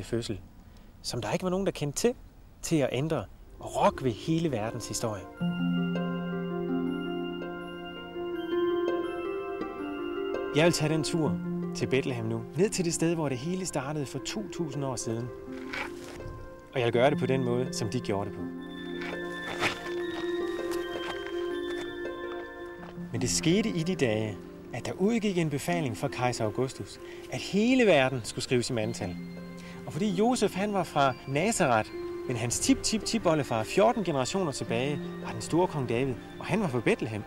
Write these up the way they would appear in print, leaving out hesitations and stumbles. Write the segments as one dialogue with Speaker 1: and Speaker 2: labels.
Speaker 1: fødsel, som der ikke var nogen, der kendte til at ændre og rokke ved hele verdens historie. Jeg vil tage den tur til Bethlehem nu, ned til det sted, hvor det hele startede for 2000 år siden. Og jeg vil gøre det på den måde, som de gjorde det på. Men det skete i de dage, at der udgik en befaling fra kejser Augustus, at hele verden skulle skrives i mandtal. Og fordi Josef han var fra Nazaret, men hans tip-tip-tip-oldefar 14 generationer tilbage var den store kong David, og han var fra Bethlehem.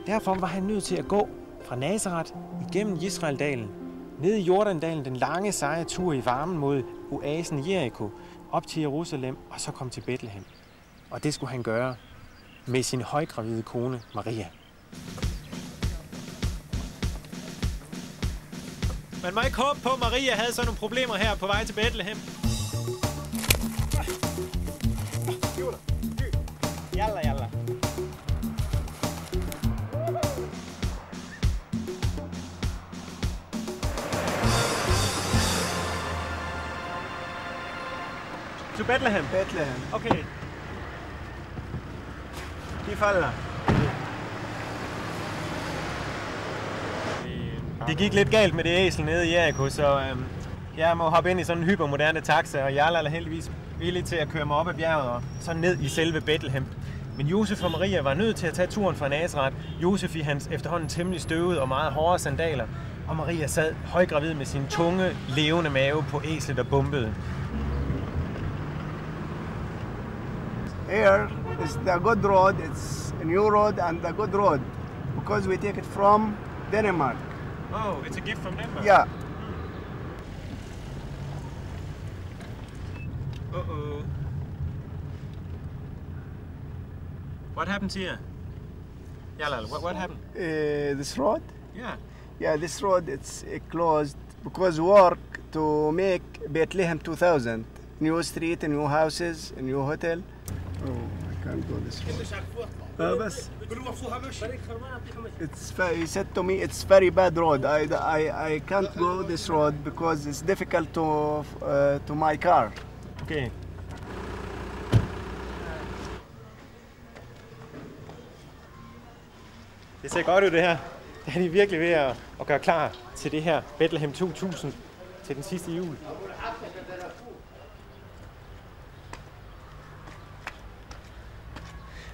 Speaker 1: Derfor var han nødt til at gå fra Nazaret igennem Israeldalen, ned i Jordandalen, den lange seje tur i varmen mod oasen Jericho, op til Jerusalem og så kom til Bethlehem. Og det skulle han gøre med sin højgravide kone Maria. Man må ikke håbe på, at Maria havde sådan nogle problemer her på vej til Bethlehem. Jalla, jalla. To Bethlehem?
Speaker 2: Bethlehem.
Speaker 1: Okay. De falder. Det gik lidt galt med det æsel nede i Jericho, så jeg må hoppe ind i sådan en hypermoderne taxa, og Jarl er heldigvis villig til at køre mig op ad bjerget og så ned i selve Bethlehem. Men Josef og Maria var nødt til at tage turen fra Nazaret. Josef i hans efterhånden temmelig støvede og meget hårde sandaler, og Maria sad højgravid med sin tunge, levende mave på æslet og bumpede.
Speaker 2: Here is the good road. It's a new road and the good road because we take it from Denmark.
Speaker 1: Oh, it's a gift from Denmark?
Speaker 2: Yeah.
Speaker 1: Uh-oh. What happened here? Jalal, what happened?
Speaker 2: This road?
Speaker 1: Yeah.
Speaker 2: Yeah, this road it's closed because work to make Bethlehem 2000. New street, new houses, a new hotel. Oh, I can't go this road. He said to me, it's very bad road. I can't go this road because it's difficult to my car.
Speaker 1: Okay. Det ser godt ud det her. Det er de virkelig ved at gøre klar til det her Bethlehem 2000 til den sidste jul.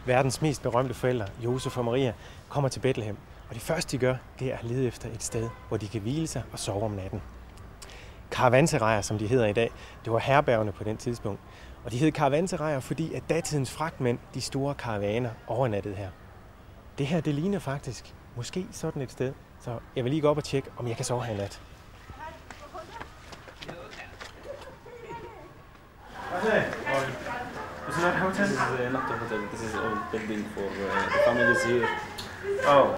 Speaker 1: Verdens mest berømte forældre, Josef og Maria, kommer til Bethlehem. Og det første, de gør, det er at lede efter et sted, hvor de kan hvile sig og sove om natten. Karavanserejer, som de hedder i dag, det var herbergerne på den tidspunkt. Og de hed karavanserejer, fordi at datidens fragtmænd, de store karavaner, overnattede her. Det her, det ligner faktisk måske sådan et sted. Så jeg vil lige gå op og tjekke, om jeg kan sove her i nat. Is it not a hotel?
Speaker 3: This is not a hotel. This is a building for the families here.
Speaker 1: Oh.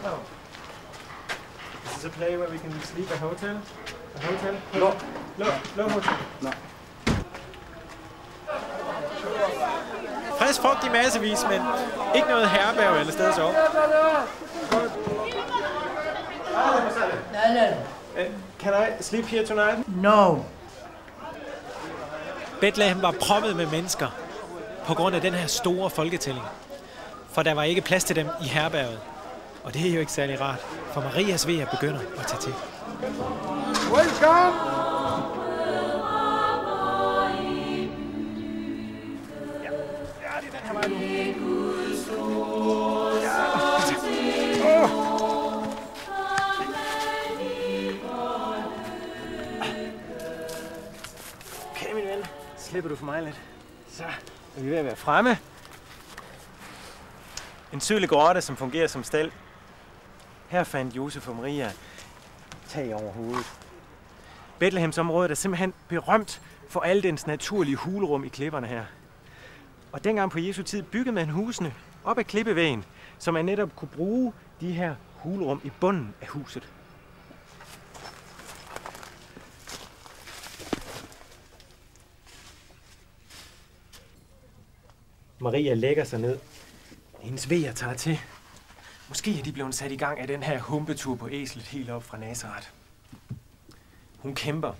Speaker 1: Oh. Is this a place where we can sleep? A hotel? A hotel?
Speaker 2: No.
Speaker 1: No hotel?
Speaker 2: No.
Speaker 1: Frisk frugt i massevis, men ikke noget herberg eller sted at sove. Can I sleep here tonight?
Speaker 4: No.
Speaker 1: Bethlehem var proppet med mennesker på grund af den her store folketælling. For der var ikke plads til dem i herberget. Og det er jo ikke særlig rart, for Marias vejer begynder at tage til.
Speaker 2: Welcome!
Speaker 1: Ja, det er den her vej nu. Okay, min ven. Slipper du for mig lidt. Så er vi ved at være fremme. En sydlig grotte, som fungerer som stald. Her fandt Josef og Maria tag over hovedet. Bethlehemsområdet er simpelthen berømt for alle dens naturlige hulrum i klipperne her. Og dengang på Jesu tid byggede man husene op ad klippevæggen, så man netop kunne bruge de her hulrum i bunden af huset. Maria lægger sig ned. Hendes vejer tager til. Måske er de blevet sat i gang af den her humpetur på æslet helt op fra Nazaret. Hun kæmper.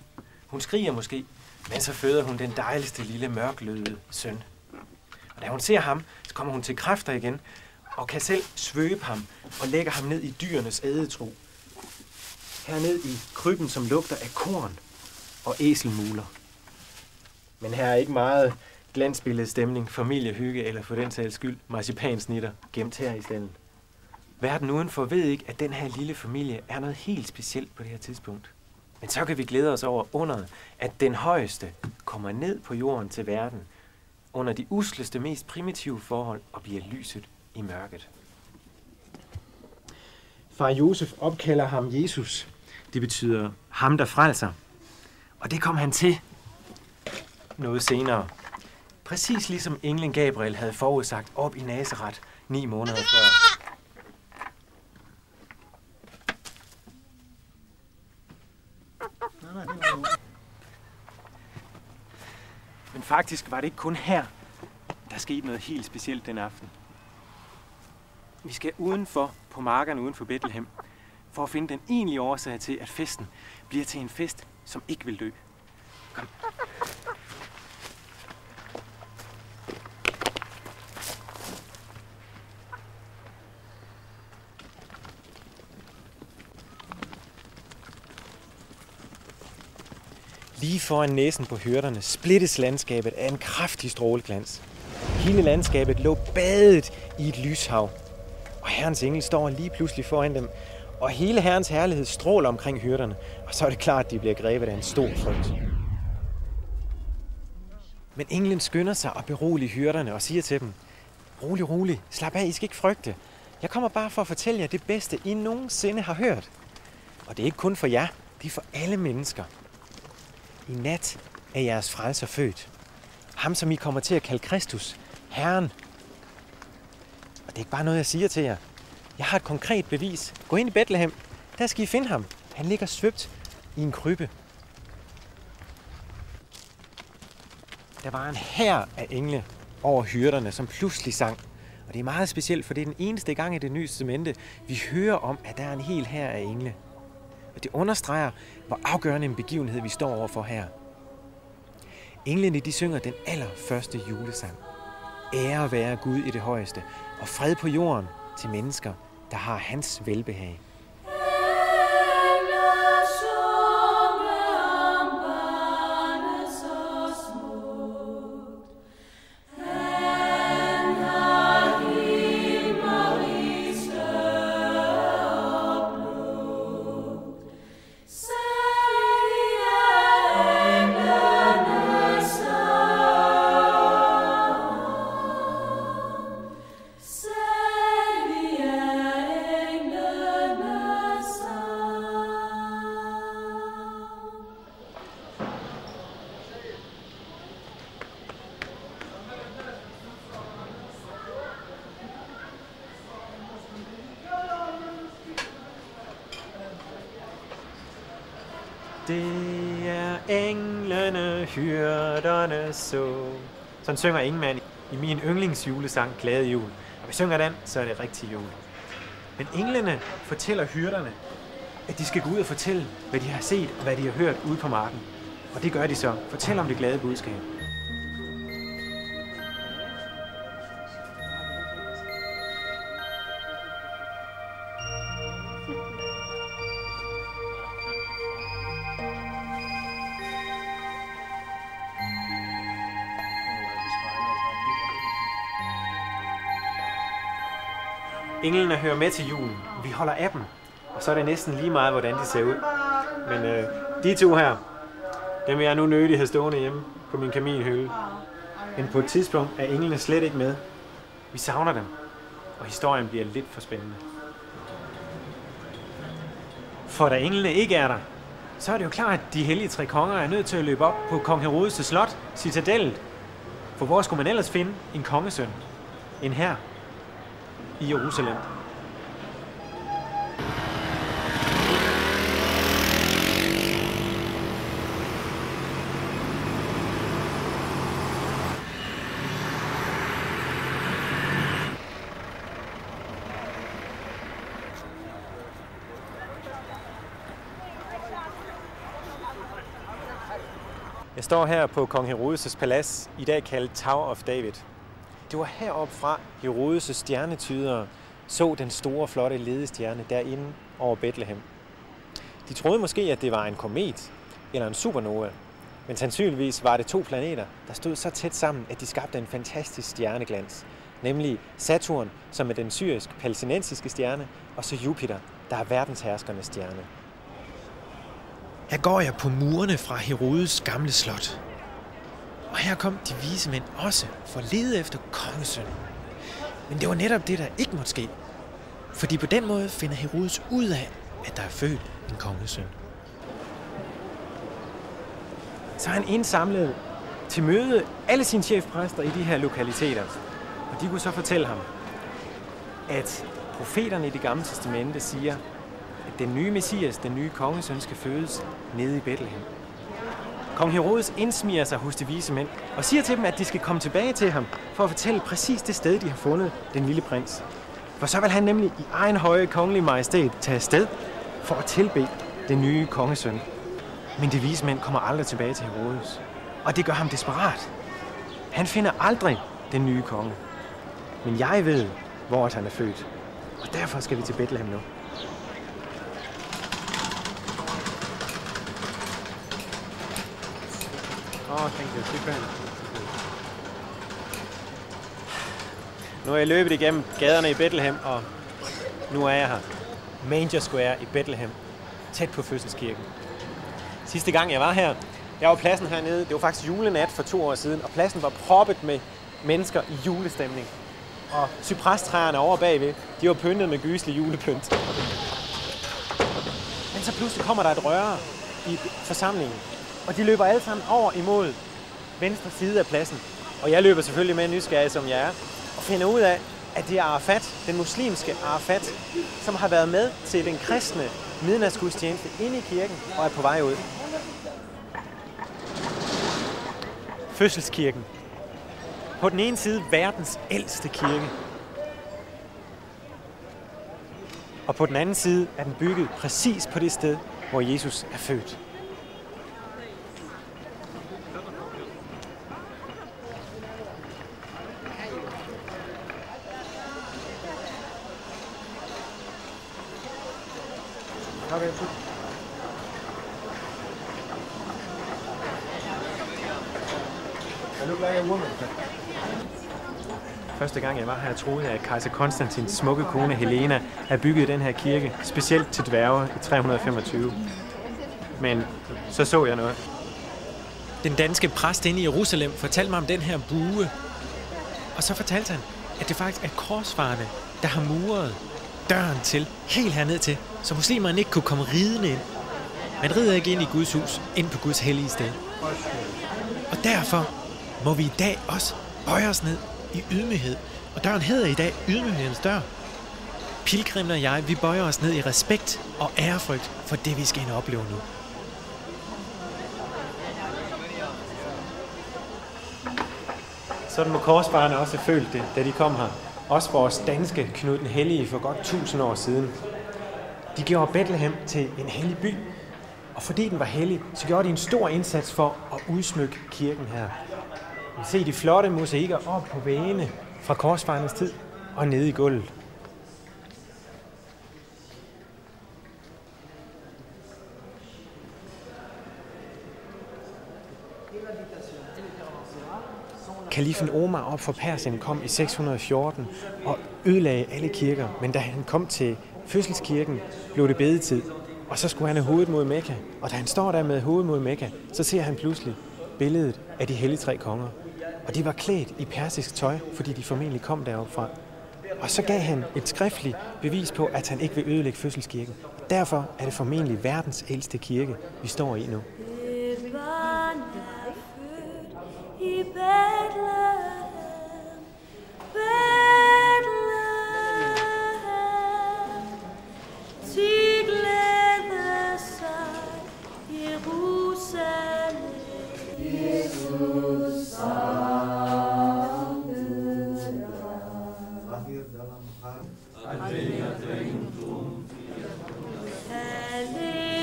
Speaker 1: Hun skriger måske, men så føder hun den dejligste lille mørkløde søn. Og da hun ser ham, så kommer hun til kræfter igen, og kan selv svøbe ham og lægger ham ned i dyrenes ædetro. Herned i krybben, som lugter af korn og æselmuler. Men her er ikke meget glansbilledstemning, familiehygge eller for den sags skyld marcipansnitter gemt her i stallen. Verden udenfor ved ikke, at den her lille familie er noget helt specielt på det her tidspunkt. Men så kan vi glæde os over underet, at den højeste kommer ned på jorden til verden under de usleste, mest primitive forhold og bliver lyset i mørket. Far Josef opkalder ham Jesus. Det betyder ham, der frelser. Og det kom han til noget senere. Præcis ligesom englen Gabriel havde forudsagt op i Nazaret 9 måneder før. Men faktisk var det ikke kun her, der skete noget helt specielt den aften. Vi skal udenfor, på markerne uden for Bethlehem, for at finde den egentlige årsag til, at festen bliver til en fest, som ikke vil dø. Kom. Lige foran næsen på hyrderne splittes landskabet af en kraftig stråleglans. Hele landskabet lå badet i et lyshav. Og Herrens engel står lige pludselig foran dem, og hele Herrens herlighed stråler omkring hyrderne, og så er det klart, at de bliver grebet af en stor frygt. Men englen skynder sig og beroliger hyrderne og siger til dem, rolig, rolig, slap af, I skal ikke frygte. Jeg kommer bare for at fortælle jer det bedste, I nogensinde har hørt. Og det er ikke kun for jer, det er for alle mennesker. I nat er jeres frelser født. Ham, som I kommer til at kalde Kristus, Herren. Og det er ikke bare noget, jeg siger til jer. Jeg har et konkret bevis. Gå ind i Bethlehem. Der skal I finde ham. Han ligger svøbt i en krybbe. Der var en hær af engle over hyrderne, som pludselig sang. Og det er meget specielt, for det er den eneste gang i Det Nye Testamente, vi hører om, at der er en hel hær af engle. Og det understreger, hvor afgørende en begivenhed vi står overfor her. Englene, de synger den allerførste julesang. Ære være Gud i det højeste, og fred på jorden til mennesker, der har hans velbehag. Det er englene, hyrderne så. Sådan synger Ingemann i min yndlingsjulesang, Glade Jul. Når vi synger den, så er det rigtig jul. Men englene fortæller hyrderne, at de skal gå ud og fortælle, hvad de har set og hvad de har hørt ude på marken. Og det gør de så. Fortæl om det glade budskab. Englene hører med til julen. Vi holder af dem. Og så er det næsten lige meget, hvordan de ser ud. Men de to her, dem vil jeg nu nødig have stående hjemme på min kaminhylde. Men på et tidspunkt er englene slet ikke med. Vi savner dem. Og historien bliver lidt for spændende. For da englene ikke er der, så er det jo klart, at de hellige tre konger er nødt til at løbe op på kong Herodes' slot, citadellet. For hvor skulle man ellers finde en kongesøn? En her i Jerusalem. står her på kong Herodes' palads, i dag kaldet Tower of David. Det var heroppe fra Herodes' stjernetydere så den store, flotte ledestjerne derinde over Bethlehem. De troede måske, at det var en komet eller en supernova, men sandsynligvis var det 2 planeter, der stod så tæt sammen, at de skabte en fantastisk stjerneglans. Nemlig Saturn, som er den syrisk-palæstinensiske stjerne, og så Jupiter, der er verdensherskernes stjerne. Her går jeg på murene fra Herodes gamle slot. Og her kom de vise mænd også for at lede efter kongesønnen. Men det var netop det, der ikke måtte ske. Fordi på den måde finder Herodes ud af, at der er født en kongesøn. Så han indsamlede til møde alle sine chefpræster i de her lokaliteter. Og de kunne så fortælle ham, at profeterne i Det Gamle Testamente siger, at den nye Messias, den nye kongesøn, skal fødes nede i Bethlehem. Kong Herodes indsmiger sig hos de vise mænd og siger til dem, at de skal komme tilbage til ham for at fortælle præcis det sted, de har fundet den lille prins. For så vil han nemlig i egen høje kongelige majestæt tage afsted for at tilbede den nye kongesøn. Men de vise mænd kommer aldrig tilbage til Herodes, og det gør ham desperat. Han finder aldrig den nye konge. Men jeg ved, hvor han er født, og derfor skal vi til Bethlehem nu. Nu er jeg løbet igennem gaderne i Bethlehem, og nu er jeg her. Manger Square i Bethlehem, tæt på fødselskirken. Sidste gang jeg var her, jeg var pladsen hernede, det var faktisk julenat for 2 år siden, og pladsen var proppet med mennesker i julestemning. Og cyprestræerne over bagved, de var pyntet med gyselig julepynt. Men så pludselig kommer der et røre i forsamlingen, og de løber alle sammen over imod venstre side af pladsen. Og jeg løber selvfølgelig med nysgerrig, som jeg er, og finder ud af, at det er Arafat, den muslimske Arafat, som har været med til den kristne midnatsgudstjeneste inde i kirken og er på vej ud. Fødselskirken. På den ene side verdens ældste kirke. Og på den anden side er den bygget præcis på det sted, hvor Jesus er født. Okay. Første gang jeg var her, troede jeg, at kejser Konstantins smukke kone Helena havde bygget den her kirke, specielt til dværge i 325. Men så jeg noget. Den danske præst inde i Jerusalem fortalte mig om den her bue. Og så fortalte han, at det faktisk er korsfarerne, der har muret døren til, helt herned til, så muslimerne ikke kunne komme ridende ind. Man rider ikke ind i Guds hus, ind på Guds hellige sted. Og derfor må vi i dag også bøje os ned i ydmyghed. Og døren hedder i dag ydmyghedens dør. Pilgrimen og jeg, vi bøjer os ned i respekt og ærefrygt for det, vi skal ind og opleve nu. Sådan må korsfarerne også have følt det, da de kom her. Også vores danske Knud den Hellige for godt 1000 år siden. De gjorde Bethlehem til en hellig by, og fordi den var hellig, så gjorde de en stor indsats for at udsmykke kirken her. Vi ser de flotte mosaikker op på væggene fra korsfarernes tid og nede i gulvet. Kalifen Omar op fra Persien kom i 614 og ødelagde alle kirker, men da han kom til fødselskirken, blev det bedetid, og så skulle han have hovedet mod Mekka. Og da han står der med hovedet mod Mekka, så ser han pludselig billedet af de hellige 3 konger. Og de var klædt i persisk tøj, fordi de formentlig kom deroppe fra. Og så gav han et skriftligt bevis på, at han ikke vil ødelægge fødselskirken. Derfor er det formentlig verdens ældste kirke, vi står i nu.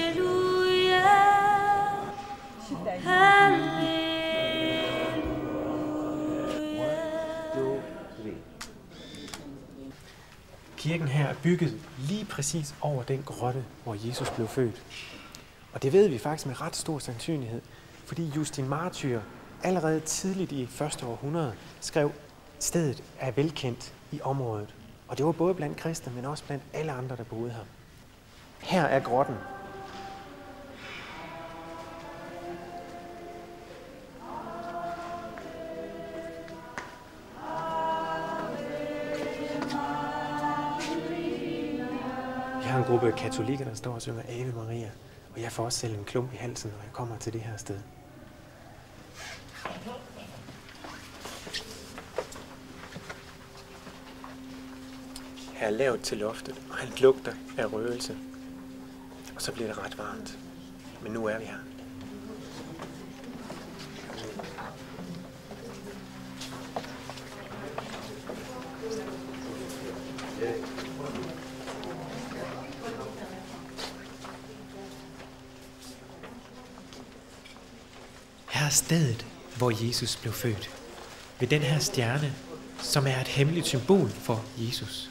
Speaker 4: Halleluja, halleluja.
Speaker 1: Kirken her er bygget lige præcis over den grotte, hvor Jesus blev født. Og det ved vi faktisk med ret stor sandsynlighed, fordi Justin Martyr allerede tidligt i første århundrede skrev, at stedet er velkendt i området. Og det var både blandt kristne, men også blandt alle andre, der boede her. Her er grotten. Vi har en gruppe katolikker, der står og synger Ave Maria, og jeg får også selv en klump i halsen, når jeg kommer til det her sted. Her er lavt til loftet, og han lugter af røgelse. Og så bliver det ret varmt. Men nu er vi her. Her er stedet, hvor Jesus blev født. Ved den her stjerne, som er et hemmeligt symbol for Jesus.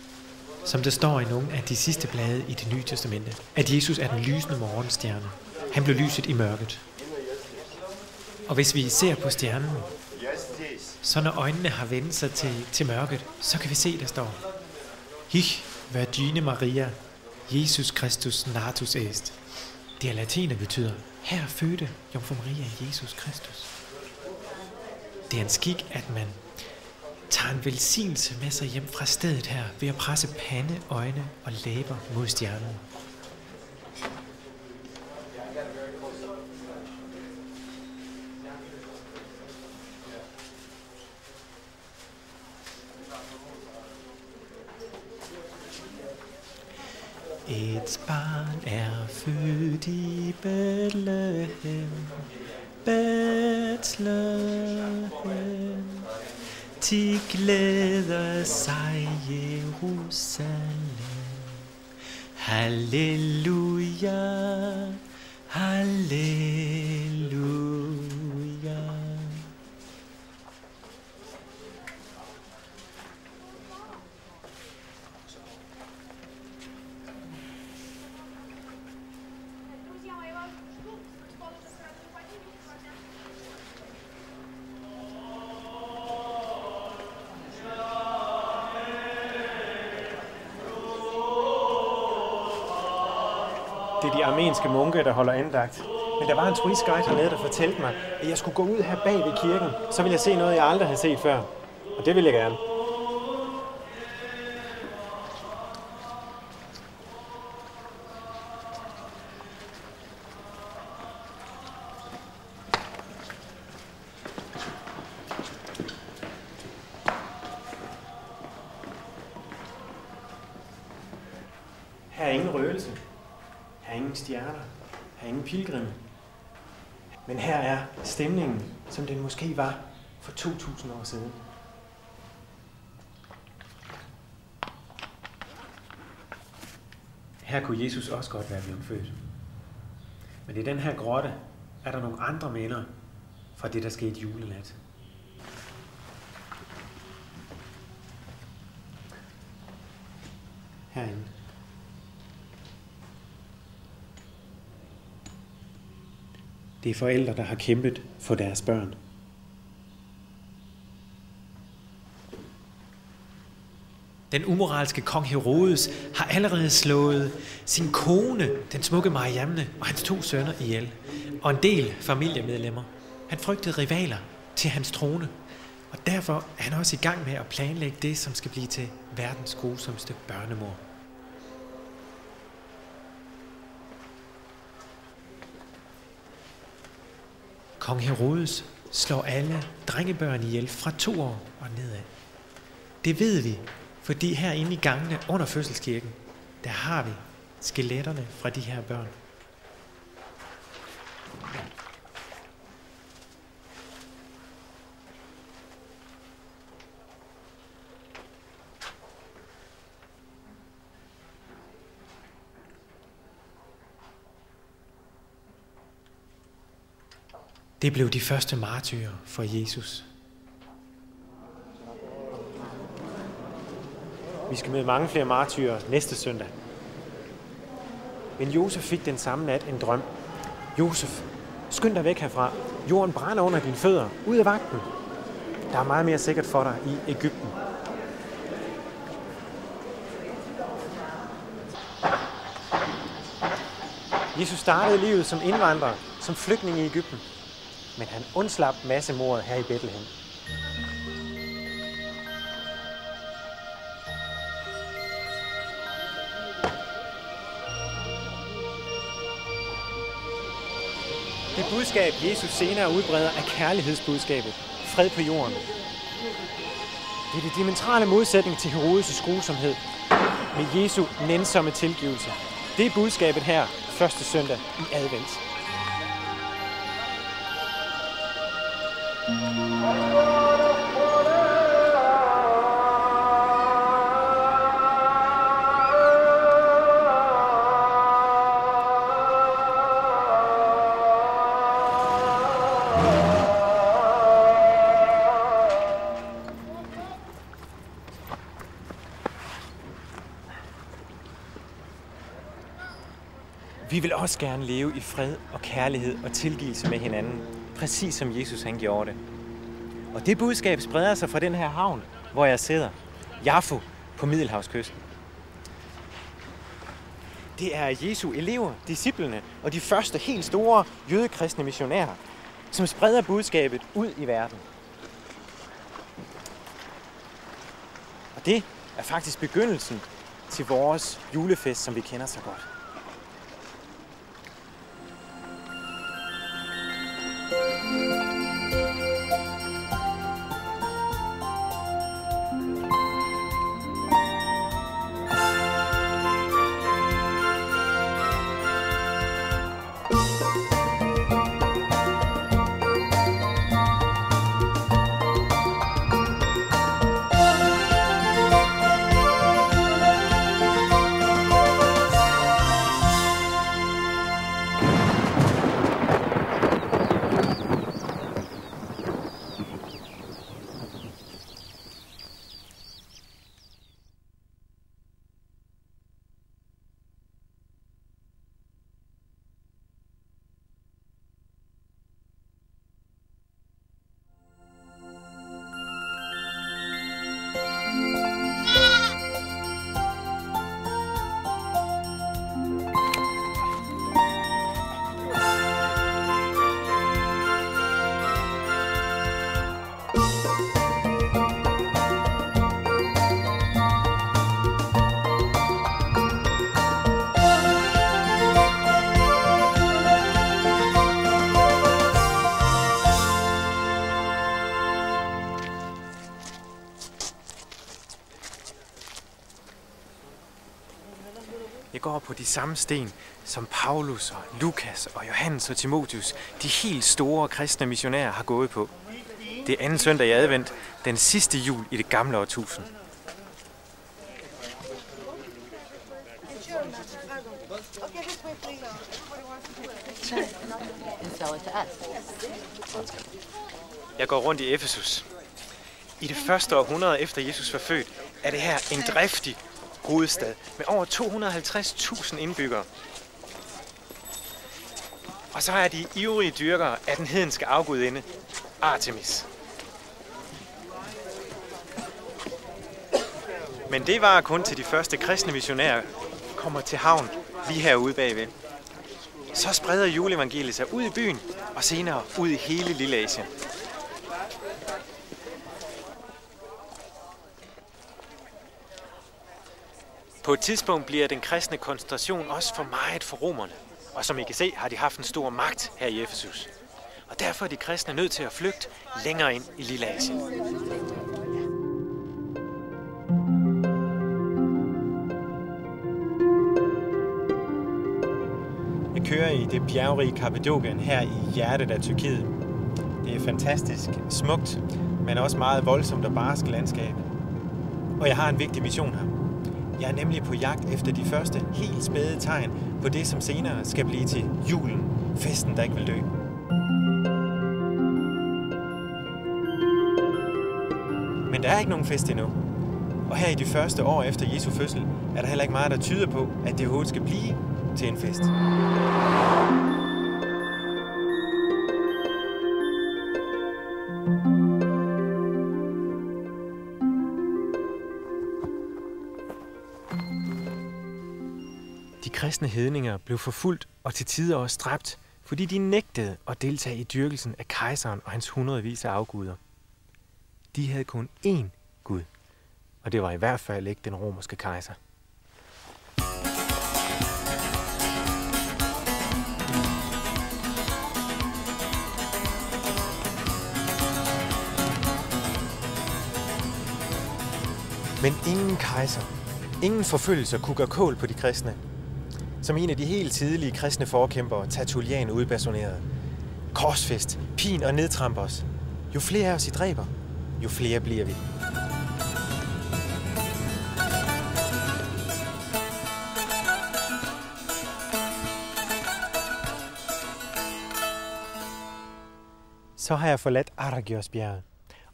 Speaker 1: Som der står i nogle af de sidste blade i Det Nye Testamente, at Jesus er den lysende morgenstjerne. Han blev lyset i mørket. Og hvis vi ser på stjernen, så når øjnene har vendt sig til mørket, så kan vi se, der står: Hic Virgine Maria, Jesus Christus natus est. Det er latin, betyder: her fødte Jomfru Maria Jesus Kristus. Det er en skik, at man tager en velsignelse med sig hjem fra stedet her, ved at presse pande, øjne og læber mod stjernen. Et barn er født i Bethlehem, Bethlehem. De glæder sig Jerusalem. Halleluja, halleluja. Det er de armenske munke, der holder andagt. Men der var en turistguide hernede, der fortalte mig, at jeg skulle gå ud her bag ved kirken. Så ville jeg se noget, jeg aldrig har set før. Og det vil jeg gerne. Her er ingen røgelse. Her er ingen stjerner. Her er ingen pilgrimme. Men her er stemningen, som den måske var for 2000 år siden. Her kunne Jesus også godt være blevet født. Men i den her grotte er der nogle andre minder fra det, der skete julenat. Herinde. Det er forældre, der har kæmpet for deres børn. Den umoralske kong Herodes har allerede slået sin kone, den smukke Mariamne, og hans 2 sønner ihjel, og en del familiemedlemmer. Han frygtede rivaler til hans trone, og derfor er han også i gang med at planlægge det, som skal blive til verdens grusomste børnemord. Kong Herodes slår alle drengebørn ihjel fra 2 år og nedad. Det ved vi, fordi herinde i gangene under fødselskirken, der har vi skeletterne fra de her børn. Det blev de første martyrer for Jesus. Vi skal møde mange flere martyrer næste søndag. Men Josef fik den samme nat en drøm. Josef, skynd dig væk herfra. Jorden brænder under dine fødder. Ud af vagten. Der er meget mere sikkert for dig i Egypten. Jesus startede livet som indvandrer, som flygtning i Egypten. Men han undslap massemordet her i Bethlehem. Det budskab, Jesus senere udbreder, er kærlighedsbudskabet. Fred på jorden. Det er det diametrale modsætning til Herodes' grusomhed med Jesu nænsomme tilgivelse. Det er budskabet her, første søndag i advent. Vi vil også gerne leve i fred og kærlighed og tilgivelse med hinanden, præcis som Jesus han gjorde det. Og det budskab spreder sig fra den her havn, hvor jeg sidder, Jaffo på Middelhavskysten. Det er Jesu elever, disciplene og de første helt store jødekristne missionærer, som spreder budskabet ud i verden. Og det er faktisk begyndelsen til vores julefest, som vi kender så godt. Jeg går på de samme sten, som Paulus og Lukas og Johannes og Timotheus, de helt store kristne missionærer, har gået på. Det er anden søndag i advent, den sidste jul i det gamle årtusind. Jeg går rundt i Efesus. I det første århundrede efter Jesus var født, er det her en driftig hovedstad med over 250.000 indbyggere. Og så er de ivrige dyrkere af den hedenske afgudinde, Artemis. Men det var kun til de første kristne missionærer kommer til havn lige herude bagved. Så spreder juleevangeliet sig ud i byen og senere ud i hele Lilleasien. På et tidspunkt bliver den kristne koncentration også for meget for romerne. Og som I kan se, har de haft en stor magt her i Efesus. Og derfor er de kristne nødt til at flygte længere ind i Lilleasien. Jeg kører i det bjergrige Kappadokien her i hjertet af Tyrkiet. Det er fantastisk smukt, men også meget voldsomt og barsk landskab. Og jeg har en vigtig mission her. Jeg er nemlig på jagt efter de første helt spæde tegn på det, som senere skal blive til julen, festen, der ikke vil dø. Men der er ikke nogen fest endnu. Og her i de første år efter Jesu fødsel, er der heller ikke meget, der tyder på, at det overhovedet skal blive til en fest. De kristne hedninger blev forfulgt og til tider også dræbt, fordi de nægtede at deltage i dyrkelsen af kejseren og hans hundredvis af afguder. De havde kun én Gud, og det var i hvert fald ikke den romerske kejser. Men ingen kejser, ingen forfølgelser kunne gøre kål på de kristne. Som en af de helt tidlige kristne forkæmpere, Tertullian udbasunerede: korsfæst, pin og nedtramp os. Jo flere af os I dræber, jo flere bliver vi. Så har jeg forladt Argiosbjerget,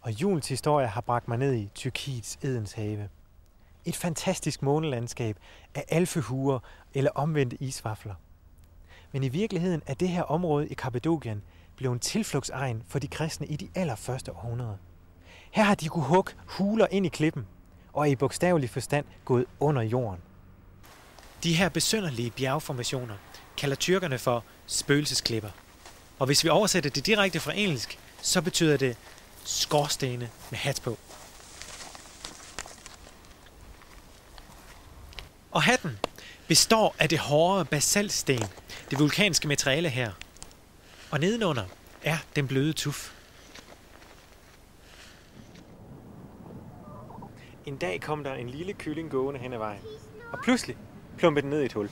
Speaker 1: og julens historie har bragt mig ned i Tyrkiets Edens have. Et fantastisk månelandskab af alfehuer eller omvendte isvafler. Men i virkeligheden er det her område i Kappadokien blevet en tilflugtsegn for de kristne i de allerførste århundreder. Her har de kunne hugge huler ind i klippen, og er i bogstavelig forstand gået under jorden. De her besynderlige bjergformationer kalder tyrkerne for spøgelsesklipper. Og hvis vi oversætter det direkte fra engelsk, så betyder det skorstene med hat på. Og hatten består af det hårde basaltsten, det vulkanske materiale her. Og nedenunder er den bløde tuf. En dag kom der en lille kylling gående hen ad vejen, og pludselig plumpede den ned i et hul.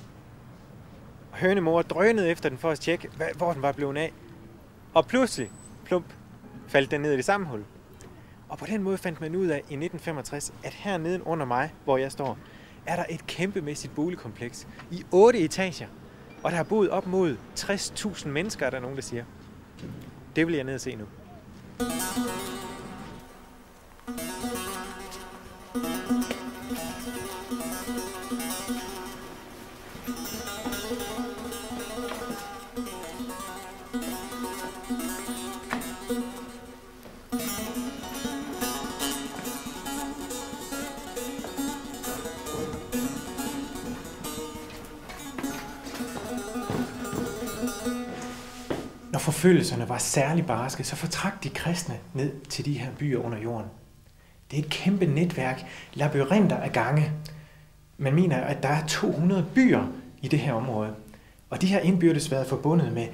Speaker 1: Og hønemor drønede efter den for at tjekke, hvor den var blevet af. Og pludselig, plump, faldt den ned i det samme hul. Og på den måde fandt man ud af i 1965, at her neden under mig, hvor jeg står, er der et kæmpemæssigt boligkompleks i 8 etager. Og der har boet op mod 60.000 mennesker, er der nogen, der siger. Det vil jeg ned og se nu. Når forfølgelserne var særlig barske, så fortrak de kristne ned til de her byer under jorden. Det er et kæmpe netværk, labyrinter af gange. Man mener, at der er 200 byer i det her område. Og de har indbyrdes været forbundet med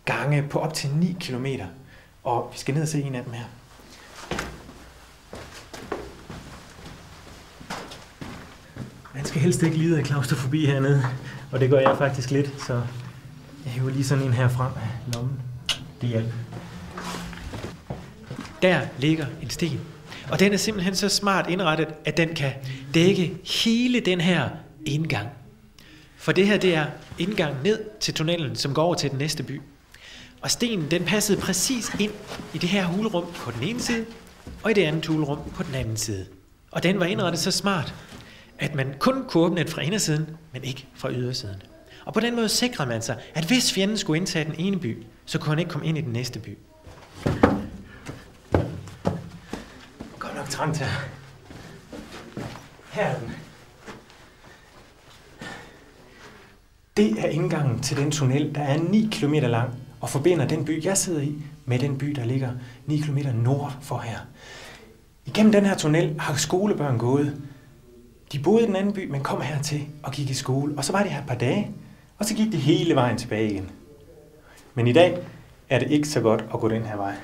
Speaker 1: gange på op til 9 kilometer. Og vi skal ned og se en af dem her. Man skal helst ikke lide af klaustrofobi hernede, og det gør jeg faktisk lidt, så jeg hiver lige sådan en her frem af lommen. Det hjælper. Der ligger en sten, og den er simpelthen så smart indrettet, at den kan dække hele den her indgang. For det her, det er indgang ned til tunnelen, som går over til den næste by. Og stenen, den passede præcis ind i det her hulrum på den ene side, og i det andet hulrum på den anden side. Og den var indrettet så smart, at man kun kunne åbne den fra indersiden, men ikke fra ydersiden. Og på den måde sikrede man sig, at hvis fjenden skulle indtage den ene by, så kunne han ikke komme ind i den næste by. Godt nok trangt her. Her er den. Det er indgangen til den tunnel, der er 9 km lang, og forbinder den by, jeg sidder i, med den by, der ligger 9 km nord for her. Igennem den her tunnel har skolebørn gået. De boede i den anden by, men kom hertil og gik i skole. Og så var det her et par dage, og så gik de hele vejen tilbage igen. Men i dag er det ikke så godt at gå den her vej.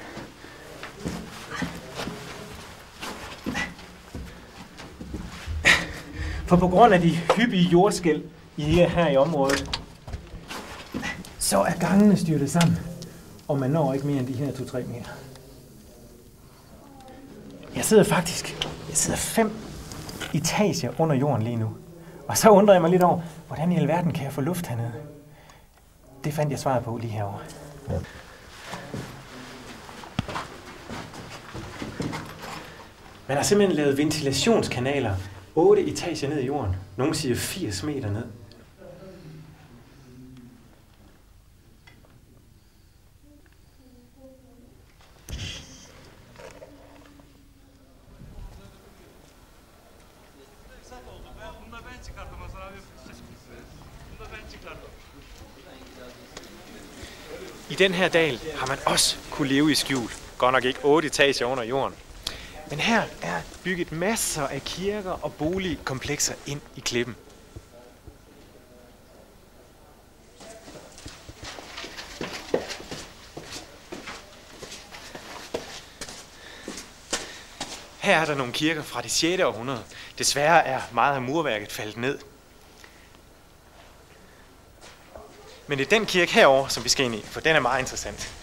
Speaker 1: For på grund af de hyppige jordskælv her i området, så er gangene styrtet sammen, og man når ikke mere end de her 2-3 meter. Jeg sidder 5 etager under jorden lige nu. Og så undrer jeg mig lidt over, hvordan i alverden kan jeg få luft hernede? Det fandt jeg svaret på lige herovre. Ja. Man har simpelthen lavet ventilationskanaler 8 etager ned i jorden. Nogle siger 80 meter ned. I den her dal har man også kunne leve i skjul. Godt nok ikke 8 etager under jorden. Men her er bygget masser af kirker og boligkomplekser ind i klippen. Her er der nogle kirker fra det 6. århundrede. Desværre er meget af murværket faldet ned. Men det er den kirke herovre, som vi skal ind i, for den er meget interessant.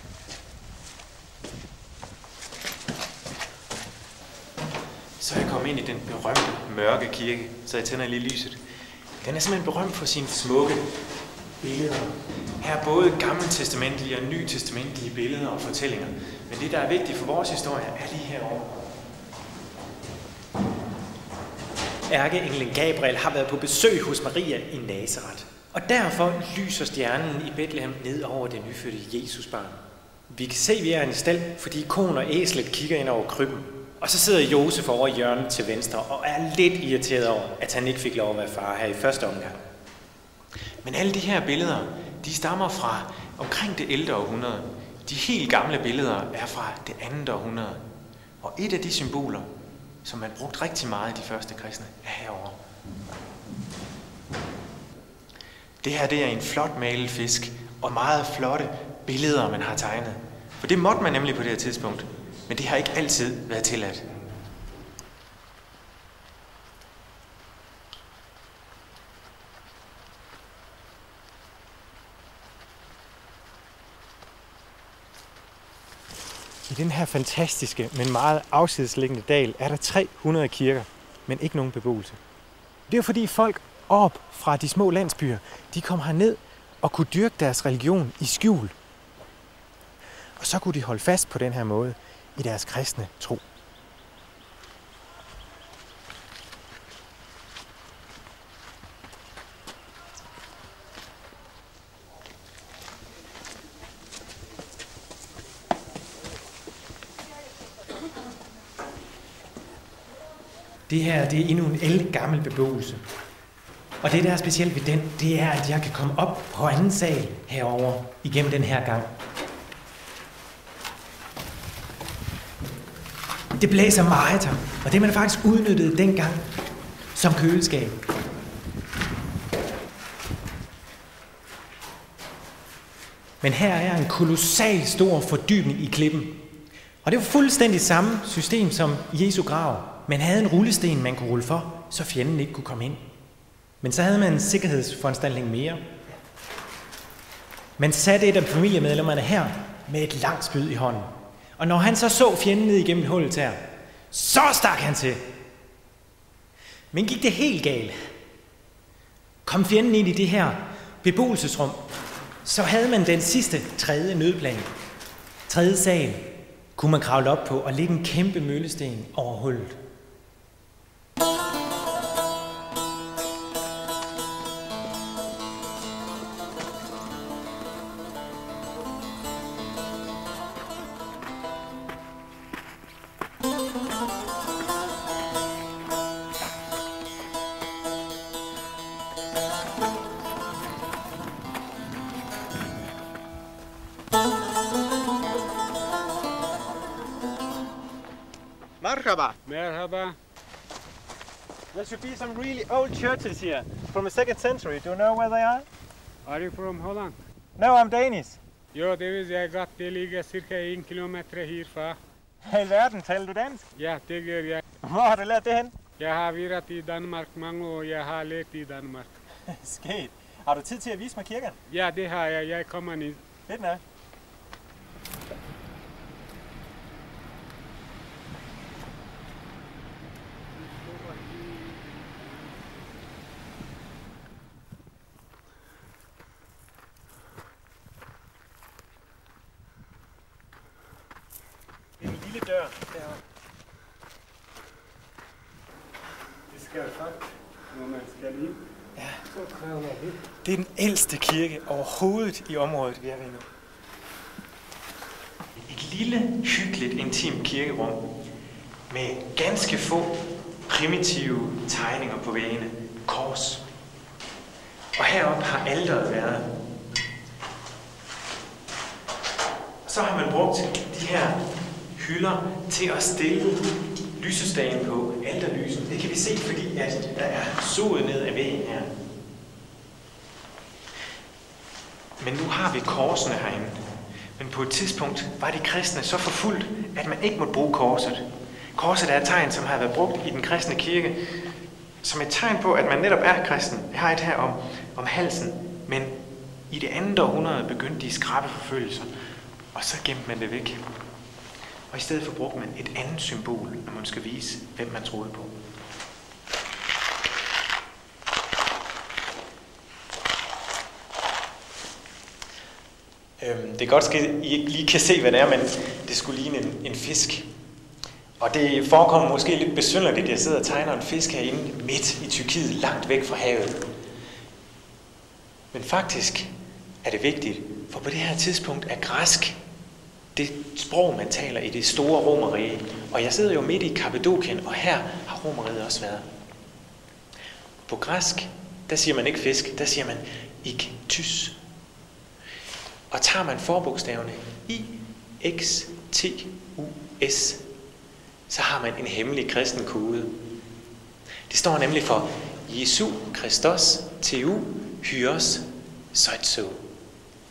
Speaker 1: Så er jeg kommet ind i den berømte mørke kirke, så jeg tænder lige lyset. Den er simpelthen berømt for sine smukke billeder. Her er både gammeltestamentlige og nytestamentlige billeder og fortællinger. Men det, der er vigtigt for vores historie, er lige herovre. Ærkeenglen Gabriel har været på besøg hos Maria i Nazaret. Og derfor lyser stjernen i Bethlehem ned over det nyfødte Jesusbarn. Vi kan se, at vi er i en stald, fordi konen og æslet kigger ind over krybben. Og så sidder Josef over i hjørnet til venstre og er lidt irriteret over, at han ikke fik lov at være far her i første omgang. Men alle de her billeder, de stammer fra omkring det 11. århundrede. De helt gamle billeder er fra det 2. århundrede. Og et af de symboler, som man brugte rigtig meget af de første kristne, er herovre. Det her, det er en flot malet fisk og meget flotte billeder, man har tegnet. For det måtte man nemlig på det her tidspunkt. Men det har ikke altid været tilladt. I den her fantastiske, men meget afsidesliggende dal er der 300 kirker, men ikke nogen beboelse. Det er fordi folk op fra de små landsbyer, de kom herned og kunne dyrke deres religion i skjul. Og så kunne de holde fast på den her måde i deres kristne tro. Det her, det er endnu en ældgammel beboelse. Og det, der er specielt ved den, det er, at jeg kan komme op på anden sal herover igennem den her gang. Det blæser meget her, og det man faktisk udnyttede dengang som køleskab. Men her er en kolossal stor fordybning i klippen. Og det var fuldstændig samme system som Jesu grav. Man havde en rullesten, man kunne rulle for, så fjenden ikke kunne komme ind. Men så havde man en sikkerhedsforanstaltning mere. Man satte et af familiemedlemmerne her med et langt spyd i hånden. Og når han så fjenden ned igennem hullet her, så stak han til. Men gik det helt galt? Kom fjenden ind i det her beboelsesrum, så havde man den sidste 3. nødplan. 3. sal kunne man kravle op på og lægge en kæmpe møllesten over hullet.
Speaker 4: Marhaba.
Speaker 5: Merhaba.
Speaker 1: There should be some really old churches here from the 2nd century. Do you know where they are?
Speaker 5: Are you from Holland?
Speaker 1: No, I'm Danish.
Speaker 5: Jo, det vil jeg godt. Det ligger cirka 1 kilometer herfra.
Speaker 1: Hey, verden, taler du dansk?
Speaker 5: Ja, det gør jeg.
Speaker 1: Hvor har du lært det hen?
Speaker 5: Jeg har været i Danmark mange år. Jeg har lært i Danmark.
Speaker 1: Sket. Har du tid til at vise mig kirken?
Speaker 5: Ja, det har jeg. Jeg kommer ned.
Speaker 1: Fedt nok. En lille dør deroppe. Det Ja. Det er den ældste kirke overhovedet i området, vi er ved nu. Et lille, hyggeligt, intimt kirkerum med ganske få primitive tegninger på væggene. Kors. Og heroppe har alteret været. Så har man brugt de her hylder til at stille lysestagen på, alterlysen. Det kan vi se, fordi at der er sået ned ad væggen her. Men nu har vi korsene herinde. Men på et tidspunkt var de kristne så forfulgt, at man ikke måtte bruge korset. Korset er et tegn, som har været brugt i den kristne kirke, som et tegn på, at man netop er kristen. Jeg har et her om halsen, men i det andet århundrede begyndte de skrappe forfølgelser, og så gemte man det væk. Og i stedet for brugte man et andet symbol, når man skal vise, hvem man troede på. Det er godt, at I ikke lige kan se, hvad det er, men det skulle ligne en fisk. Og det forekommer måske lidt besynderligt, at jeg sidder og tegner en fisk herinde midt i Tyrkiet, langt væk fra havet. Men faktisk er det vigtigt, for på det her tidspunkt er græsk det sprog, man taler i det store Romerrige. Og jeg sidder jo midt i Kappadokien, og her har Romerriget også været. På græsk, der siger man ikke fisk, der siger man iktys. Og tager man forbogstaverne I, X, T, U, S, så har man en hemmelig kristen kode. Det står nemlig for Jesu Christos, Theou, Hyos, Soitso.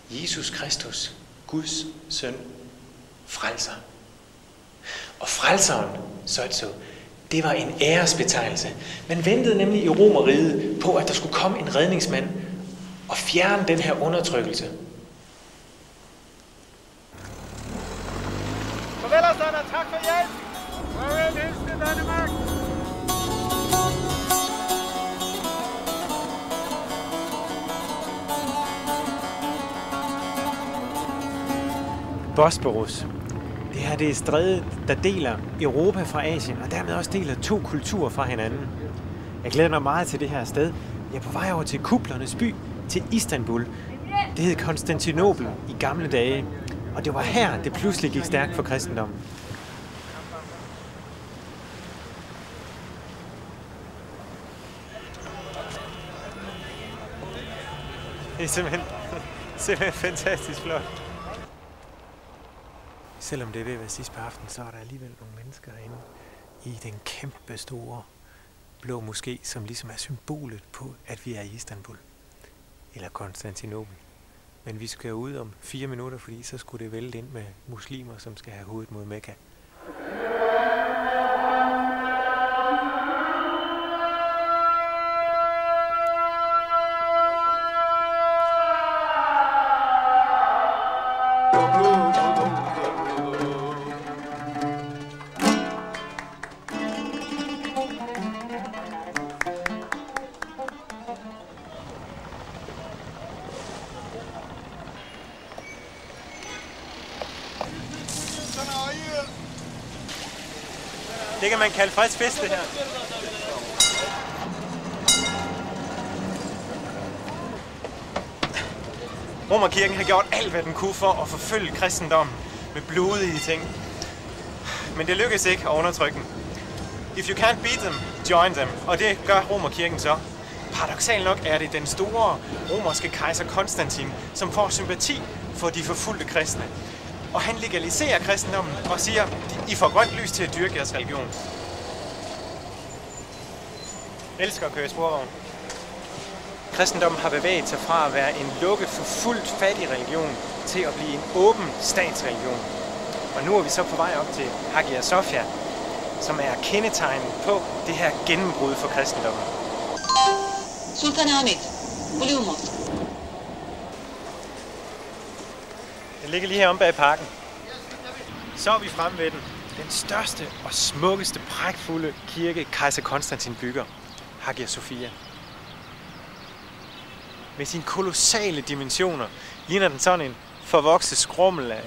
Speaker 1: Jesus Kristus, Guds søn, frelser. Og frelseren, Soitso, det var en æresbetegnelse. Man ventede nemlig i Romerriget på, at der skulle komme en redningsmand og fjerne den her undertrykkelse.
Speaker 4: Farvel, Asana. Tak for hjælp. Farvel, hilsen Danmark.
Speaker 1: Bosporus. Det her det er strædet, der deler Europa fra Asien, og dermed også deler to kulturer fra hinanden. Jeg glæder mig meget til det her sted. Jeg er på vej over til kuplernes by, til Istanbul. Det hed Konstantinopel i gamle dage, og det var her, det pludselig gik stærkt for kristendommen. Det er simpelthen fantastisk flot. Selvom det er ved at være sidst på aftenen, så er der alligevel nogle mennesker inde i den kæmpe store blå moské, som ligesom er symbolet på, at vi er i Istanbul. Eller Konstantinopel. Men vi skal ud om 4 minutter, fordi så skulle det vælte ind med muslimer, som skal have hovedet mod Mekka. Det kan man kalde frisk fisk, det her. Romerkirken har gjort alt, hvad den kunne for at forfølge kristendommen med blodige ting. Men det lykkedes ikke at undertrykke dem. If you can't beat them, join them. Og det gør Romerkirken så. Paradoksalt nok er det den store romerske kejser Konstantin, som får sympati for de forfulgte kristne. Og han legaliserer kristendommen og siger, I får grønt lys til at dyrke jeres religion. Jeg elsker at køre i sporvogn. Kristendommen har bevæget sig fra at være en lukket, forfulgt, fattig religion til at blive en åben statsreligion. Og nu er vi så på vej op til Hagia Sophia, som er kendetegnet på det her gennembrud for kristendommen.
Speaker 6: Sultanahmet, Blue.
Speaker 1: Den ligger lige her om bag parken. Så er vi fremme ved den. Den største og smukkeste, pragtfulde kirke, kejser Konstantin bygger. Hagia Sophia. Med sine kolossale dimensioner ligner den sådan en forvokset skrummel af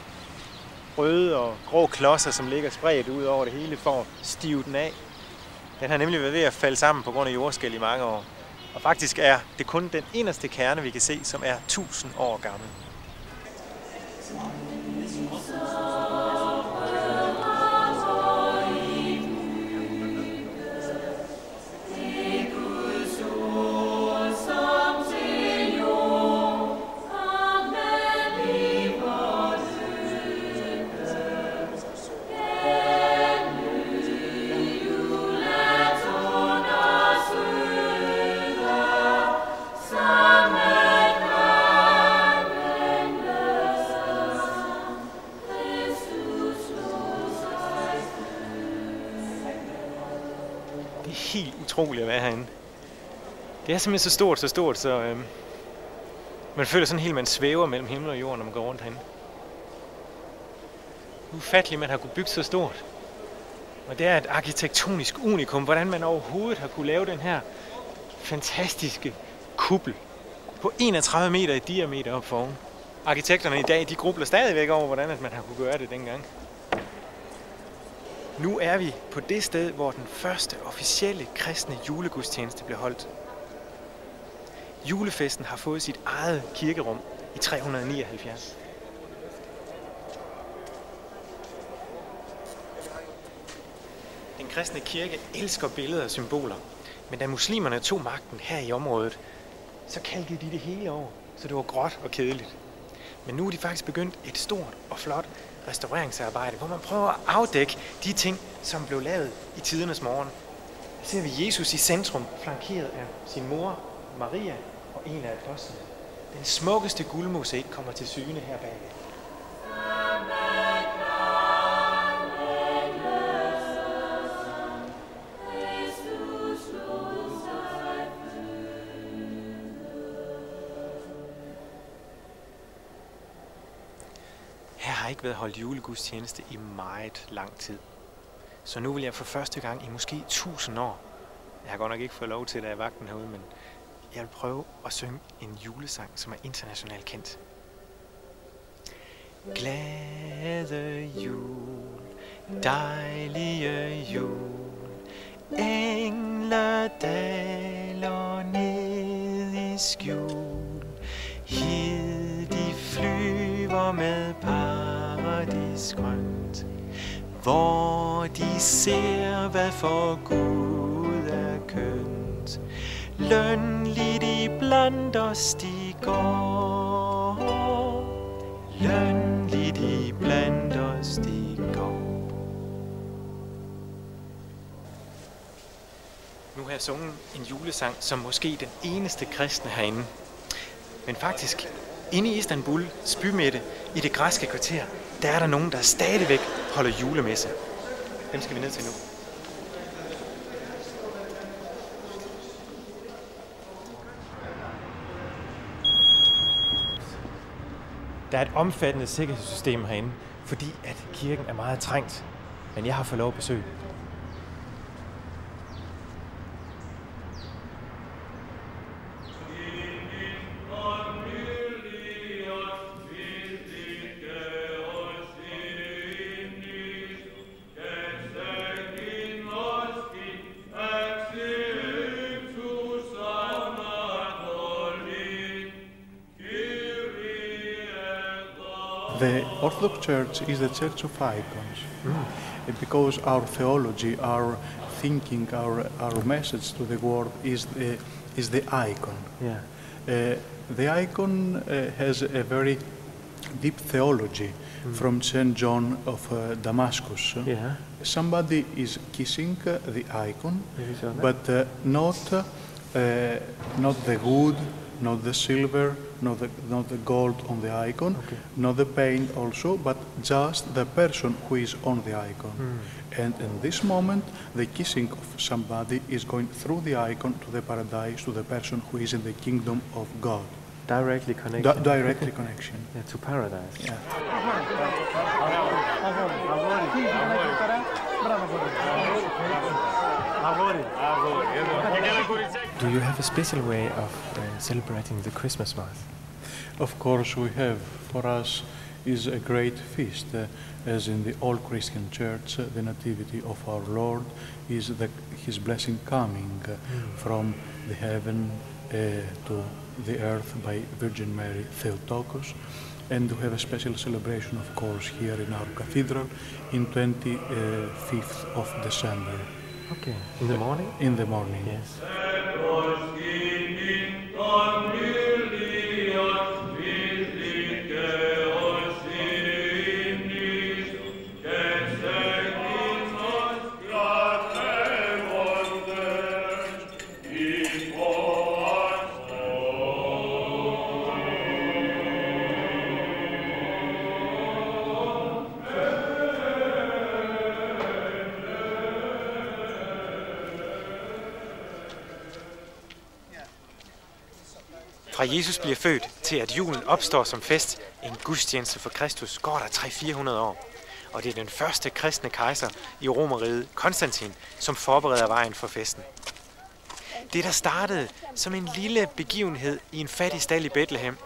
Speaker 1: røde og grå klodser, som ligger spredt ud over det hele for at stive den af. Den har nemlig været ved at falde sammen på grund af jordskælv i mange år. Og faktisk er det kun den inderste kerne, vi kan se, som er 1000 år gammel. Det er helt utroligt at være herinde. Det er simpelthen så stort, så man føler sådan helt, man svæver mellem himmel og jord, når man går rundt herinde. Ufatteligt, man har kunnet bygge så stort. Og det er et arkitektonisk unikum, hvordan man overhovedet har kunne lave den her fantastiske kuppel på 31 meter i diameter op foroven. Arkitekterne i dag, de grubler stadigvæk over, hvordan man har kunne gøre det dengang. Nu er vi på det sted, hvor den første officielle kristne julegudstjeneste blev holdt. Julefesten har fået sit eget kirkerum i 379. Den kristne kirke elsker billeder og symboler, men da muslimerne tog magten her i området, så kalkede de det hele over, så det var gråt og kedeligt. Men nu er de faktisk begyndt et stort og flot restaureringsarbejde, hvor man prøver at afdække de ting, som blev lavet i tidernes morgen. Her ser vi Jesus i centrum, flankeret af sin mor, Maria og en af apostlene. Den smukkeste guldmosaik kommer til syne her bagved. Her har ikke været holdt julegudstjeneste i meget lang tid. Så nu vil jeg for første gang i måske 1000 år, jeg har godt nok ikke fået lov til, da jeg vagten herude, men jeg vil prøve at synge en julesang, som er internationalt kendt. Glade jul, dejlige jul, engle daler ned i skjul, hid de flyver med paradisgrønt, hvor de ser, hvad for Gud er kønt. Lønligt iblandt os de går, lønligt iblandt os de går. Nu har jeg sunget en julesang, som måske den eneste kristne herinde. Men faktisk, inde i Istanbuls bymidte, i det græske kvarter, der er der nogen, der stadigvæk holder julemesse. Dem skal vi ned til nu. Der er et omfattende sikkerhedssystem herinde, fordi at kirken er meget trængt. Men jeg har fået lov at besøge.
Speaker 6: The Orthodox Church is the church of icons, because our theology, our thinking, our message to the world is the icon.
Speaker 1: Yeah.
Speaker 6: The icon has a very deep theology from St. John of Damascus.
Speaker 1: Yeah.
Speaker 6: Somebody is kissing the icon, but not the wood, not the silver, not the gold on the icon, not the paint also, but just the person who is on the icon. And in this moment, the kissing of somebody is going through the icon to the paradise, to the person who is in the kingdom of God.
Speaker 1: Directly connection.
Speaker 6: Directly connection.
Speaker 1: Yeah, to paradise.
Speaker 6: Yeah.
Speaker 1: Do you have a special way of celebrating the Christmas Mass?
Speaker 6: Of course we have. For us is a great feast, as in the All Christian Church, the Nativity of our Lord is His blessing coming from the heaven to the earth by Virgin Mary Theotokos. And we have a special celebration, of course, here in our cathedral in 25th of December.
Speaker 1: Okay. In the morning?
Speaker 6: In the morning.
Speaker 1: Yes. Fra Jesus bliver født til at julen opstår som fest, en gudstjeneste for Kristus, går der 300-400 år. Og det er den første kristne kejser i Romerriget, Konstantin, som forbereder vejen for festen. Det, der startede som en lille begivenhed i en fattig stald i Bethlehem,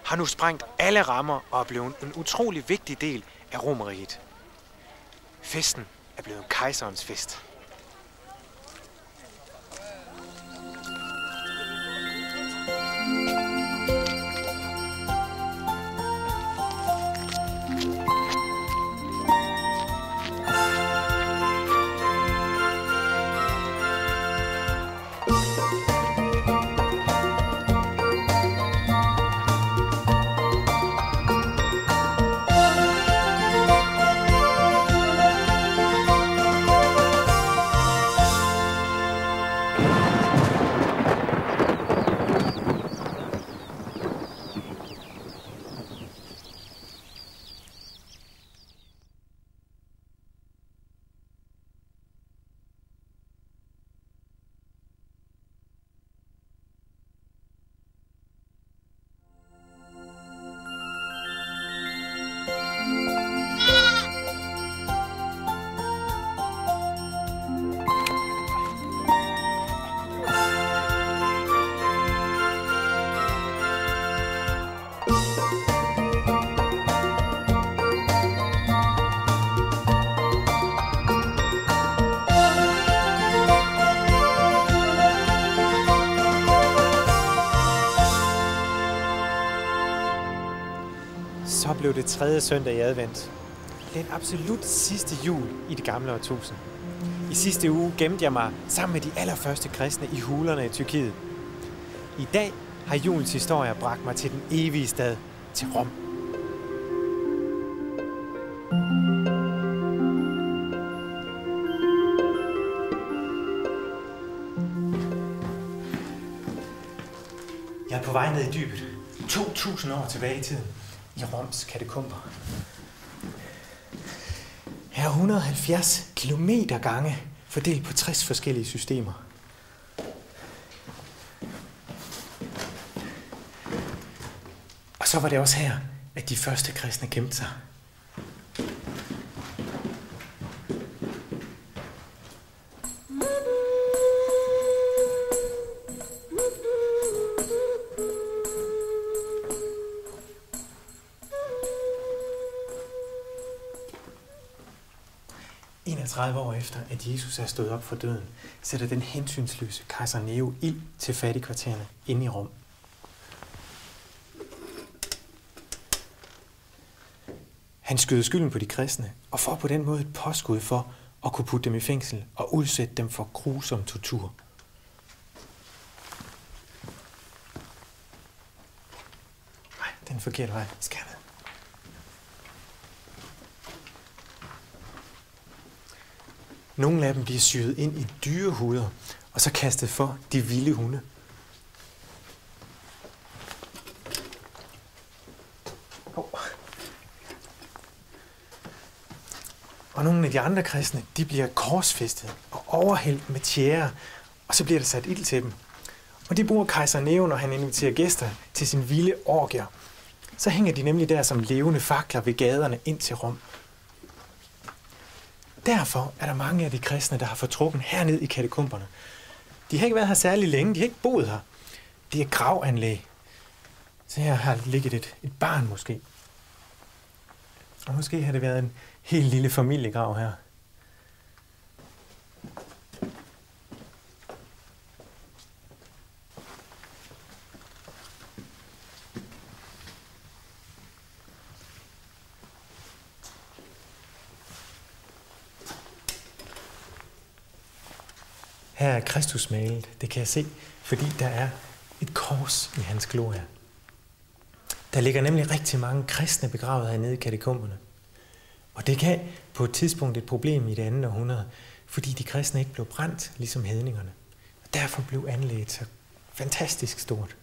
Speaker 1: har nu sprængt alle rammer og er blevet en utrolig vigtig del af Romerriget. Festen er blevet kejserens fest. Så blev det 3. søndag i advent. Den absolut sidste jul i det gamle årtusind. I sidste uge gemte jeg mig sammen med de allerførste kristne i hulerne i Tyrkiet. I dag har julens historie bragt mig til den evige stad, til Rom. Jeg er på vej ned i dybet, 2000 år tilbage i tiden, i Roms katakomber. Her er 170 kilometer gange fordelt på 60 forskellige systemer. Og så var det også her, at de første kristne gemte sig. – 30 år efter, at Jesus er stået op for døden, sætter den hensynsløse kejser Nero ild til fattigkvartererne inde i Rom. Han skyder skylden på de kristne og får på den måde et påskud for at kunne putte dem i fængsel og udsætte dem for grusom tortur. Nej, den forkerte vej. Skærnet. Nogle af dem bliver syet ind i dyrehuder, og så kastet for de vilde hunde. Og nogle af de andre kristne, de bliver korsfæstet og overhældt med tjære, og så bliver der sat ild til dem. Og de bruger kejser Nero, når han inviterer gæster til sin vilde orgier. Så hænger de nemlig der som levende fakler ved gaderne ind til Rom. Derfor er der mange af de kristne, der har fortrukken herned i katakomberne. De har ikke været her særlig længe, de har ikke boet her. Det er gravanlæg. Så her har ligget et barn måske. Og måske har det været en helt lille familiegrav her. Her er Kristus malet, det kan jeg se, fordi der er et kors i hans glorie. Der ligger nemlig rigtig mange kristne begravet hernede i katakomberne. Og det gav på et tidspunkt et problem i det andet århundrede, fordi de kristne ikke blev brændt, ligesom hedningerne. Og derfor blev anlægget så fantastisk stort.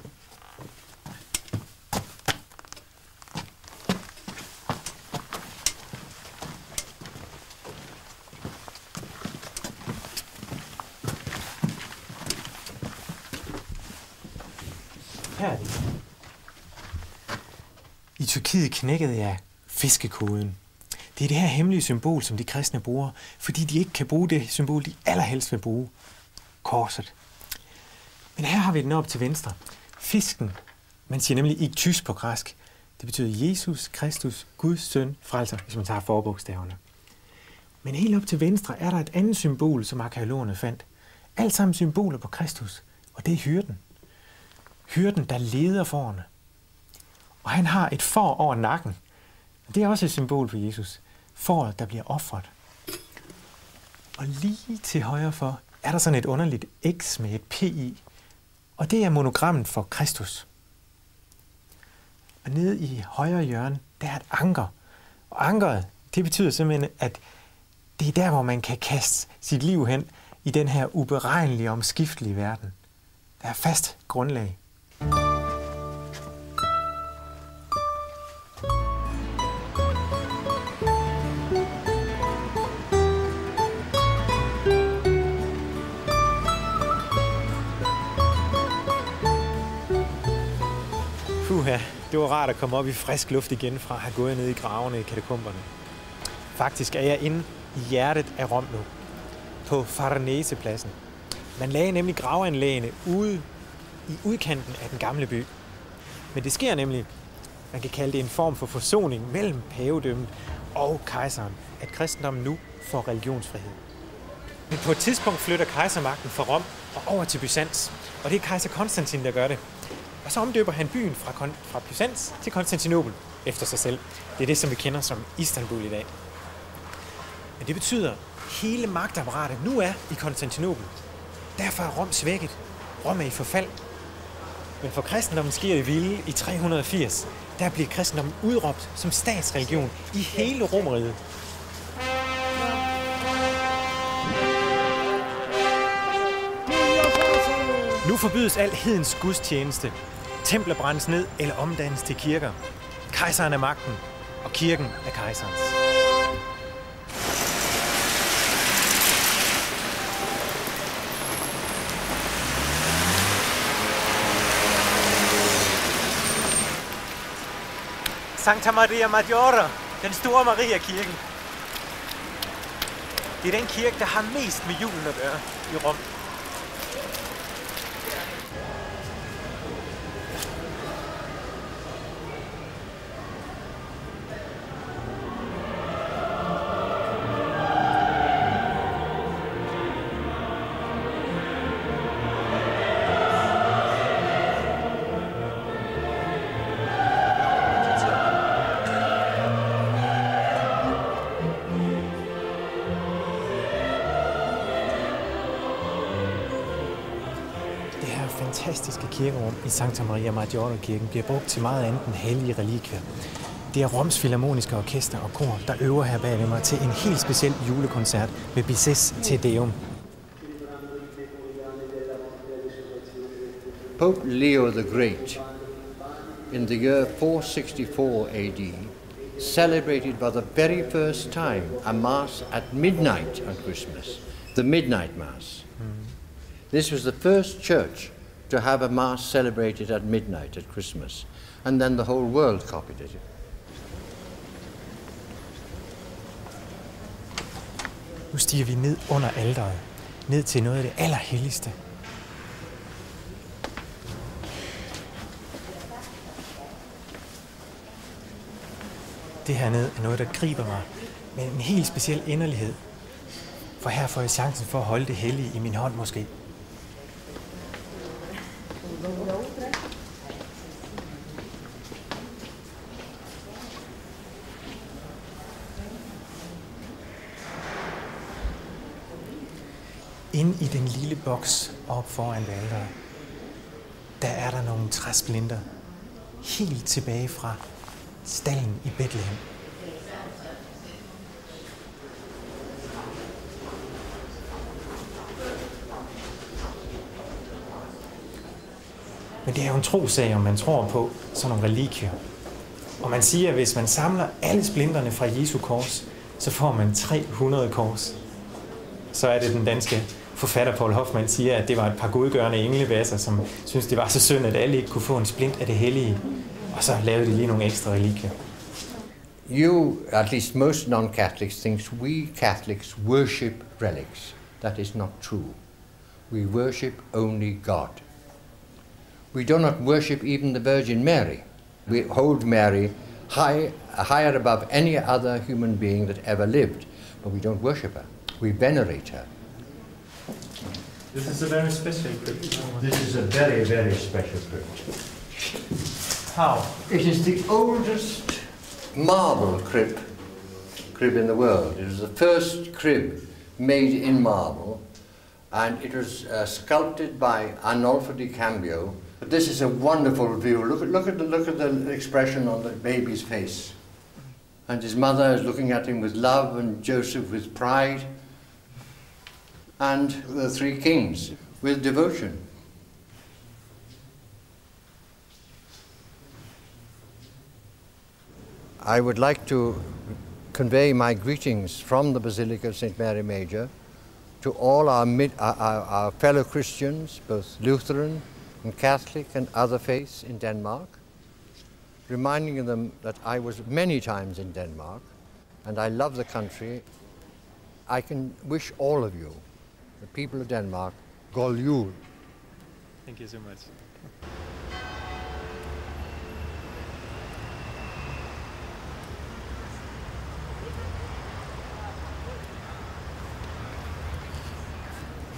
Speaker 1: I Tyrkiet knækkede jeg fiskekoden. Det er det her hemmelige symbol, som de kristne bruger, fordi de ikke kan bruge det symbol, de allerhelst vil bruge. Korset. Men her har vi den op til venstre. Fisken, man siger nemlig iktys på græsk. Det betyder Jesus, Kristus, Guds søn, frelser, hvis man tager forbogstaverne. Men helt op til venstre er der et andet symbol, som arkæologerne fandt. Alt sammen symboler på Kristus, og det er hyrden. Hyrden, der leder fårene. Og han har et får over nakken. Det er også et symbol på Jesus. Fåret, der bliver ofret. Og lige til højre for er der sådan et underligt X med et P i. Og det er monogrammet for Kristus. Og nede i højre hjørne, der er et anker. Og ankeret, det betyder simpelthen, at det er der, hvor man kan kaste sit liv hen i den her uberegnelige og omskiftelige verden. Der er fast grundlag. Det var rart at komme op i frisk luft igen fra at have gået ned i gravene i katakomberne. Faktisk er jeg inde i hjertet af Rom nu, på Farnesepladsen. Man lagde nemlig graveanlægene ude i udkanten af den gamle by. Men det sker nemlig, man kan kalde det en form for forsoning mellem pavedømmet og kejseren, at kristendommen nu får religionsfrihed. Men på et tidspunkt flytter kejsermagten fra Rom og over til Byzans, og det er kejser Konstantin, der gør det. Og så omdøber han byen fra Byzans til Konstantinopel efter sig selv. Det er det, som vi kender som Istanbul i dag. Men det betyder, at hele magtapparatet nu er i Konstantinopel. Derfor er Rom svækket. Rom er i forfald. Men for kristendommen sker det vilde i 380. Der bliver kristendommen udråbt som statsreligion i hele Romerriget. Nu forbydes al hedens gudstjeneste. Templer brændes ned eller omdannes til kirker. Kejseren er magten, og kirken er kejserens. Santa Maria Maggiore, den store Maria-kirken. Det er den kirke, der har mest med julen at gøre i Rom. Fantastiske kirkerum i Santa Maria Maggiore-kirken bliver brugt til meget andet end hellige relikvier. Det er Roms Filharmoniske Orkester og kor, der øver her bag ved mig til en helt speciel julekoncert med Bizets Te Deum.
Speaker 7: Pope Leo the Great, in the year 464 AD, celebrated for the very first time a Mass at midnight on Christmas, the Midnight Mass. This was the first church to have a Mass celebrated at midnight at Christmas, and then the whole world copied it.
Speaker 1: Nu stiger vi ned under alteret, ned til noget af det allerhelligste. Det hernede er noget, der griber mig med en helt speciel inderlighed. For her får jeg chancen for at holde det hellige i min hånd måske. Inde i den lille boks op foran alteret, der er der nogle træsplinter, helt tilbage fra stalden i Bethlehem. Men det er jo en trosag, om man tror på sådan nogle relikier. Og man siger, at hvis man samler alle splinterne fra Jesu kors, så får man 300 kors. Så er det den danske forfatter Paul Hoffmann siger, at det var et par godgørende englevasser, som synes det var så synd, at alle ikke kunne få en splint af det hellige. Og så lavede de lige nogle ekstra relikier.
Speaker 7: You, at least most non-Catholics, think we Catholics worship relics. That is not true. We worship only God. We do not worship even the Virgin Mary. We hold Mary higher above any other human being that ever lived, but we don't worship her. We venerate her.
Speaker 1: This is a very special crypt.
Speaker 7: This is a very, very special crypt.
Speaker 1: How?
Speaker 7: It is the oldest marble crib in the world. It is the first crib made in marble, and it was sculpted by Arnolfo di Cambio. But this is a wonderful view. Look at the expression on the baby's face, and his mother is looking at him with love, and Joseph with pride, and the three kings with devotion. I would like to convey my greetings from the Basilica of St. Mary Major to all our fellow Christians, both Lutheran and Catholic and other faiths in Denmark, reminding them that I was many times in Denmark and I love the country. I can wish all of you, the people of Denmark, God jul.
Speaker 1: Thank you so much.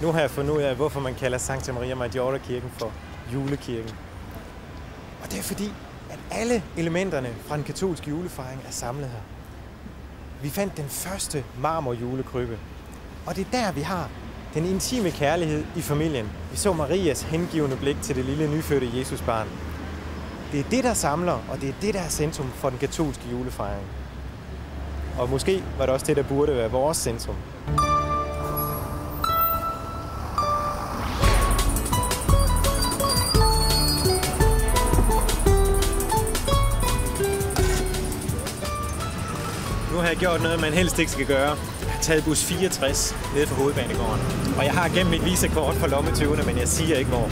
Speaker 1: Nu har jeg fundet ud af, hvorfor man kalder Santa Maria Maggiore-kirken for julekirken. Og det er fordi, at alle elementerne fra den katolske julefejring er samlet her. Vi fandt den første marmorjulekrybbe, og det er der, vi har den intime kærlighed i familien. Vi så Marias hengivende blik til det lille nyfødte Jesusbarn. Det er det, der samler, og det er det, der er centrum for den katolske julefejring. Og måske var det også det, der burde være vores centrum. Nu har jeg gjort noget, man helst ikke skal gøre. Jeg har taget bus 64 nede fra Hovedbanegården. Og jeg har gemt mit visakort for lommetyvene, men jeg siger ikke hvor.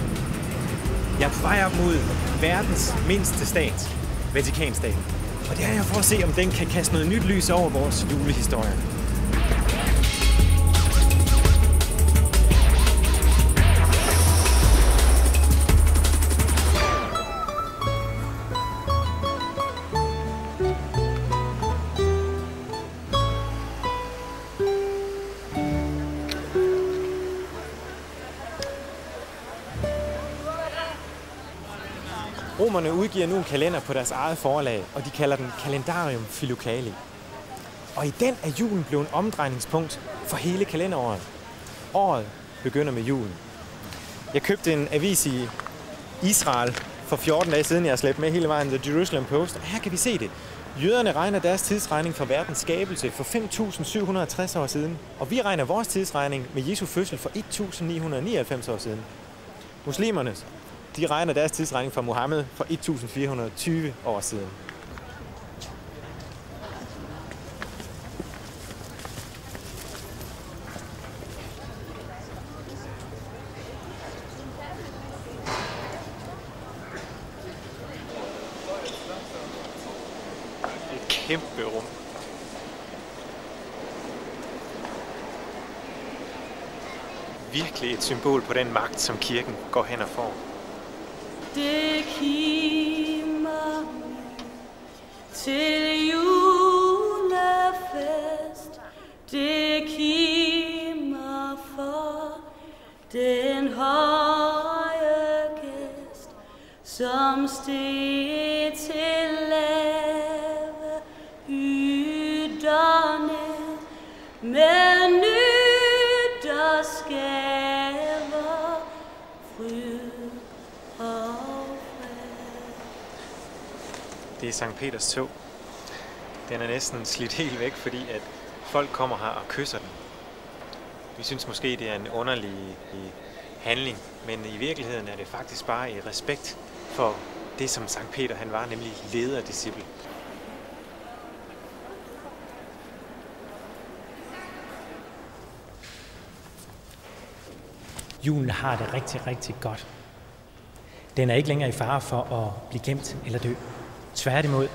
Speaker 1: Jeg er på vej op mod verdens mindste stat, Vatikanstaten. Og det er jeg for at se, om den kan kaste noget nyt lys over vores julehistorie. Romerne udgiver nu en kalender på deres eget forlag, og de kalder den Calendarium Philocali. Og i den er julen blevet en omdrejningspunkt for hele kalenderåret. Året begynder med julen. Jeg købte en avis i Israel for 14 dage siden, jeg har slæbt med hele vejen, The Jerusalem Post, og her kan vi se det. Jøderne regner deres tidsregning for verdens skabelse for 5.760 år siden, og vi regner vores tidsregning med Jesu fødsel for 1.999 år siden. Muslimerne, de regner deres tidsregning fra Mohammed for 1420 år siden. Et kæmpe rum. Virkelig et symbol på den magt, som kirken går hen og får.
Speaker 8: Det kimer til jul. den høje gæst, som steg til lave yderne med nytårsgaver, fryd og fred.
Speaker 1: Det er Sankt Peters tog. Den er næsten slidt helt væk, fordi at folk kommer her og kysser den. Vi synes måske, det er en underlig handling, men i virkeligheden er det faktisk bare i respekt for det, som Sankt Peter han var, nemlig lederdisciple.
Speaker 9: Julen har det rigtig, rigtig godt. Den er ikke længere i fare for at blive glemt eller dø. Tværtimod.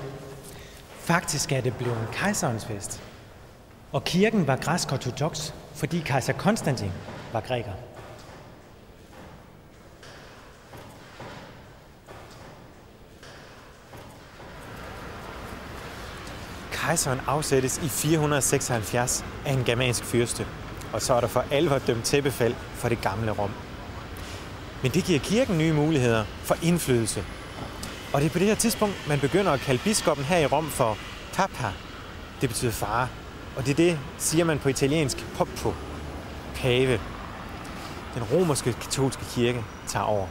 Speaker 9: Faktisk er det blevet kejserens fest. Og kirken var græsk-ortodoks, fordi kejser Konstantin var græker.
Speaker 1: Kejseren afsættes i 476 af en germansk fyrste, og så er der for alvor dømt tæppefald for det gamle Rom. Men det giver kirken nye muligheder for indflydelse. Og det er på det her tidspunkt, man begynder at kalde biskoppen her i Rom for papa. Det betyder far. Og det er det, siger man på italiensk, poppo, pave. Den romerske katolske kirke tager over.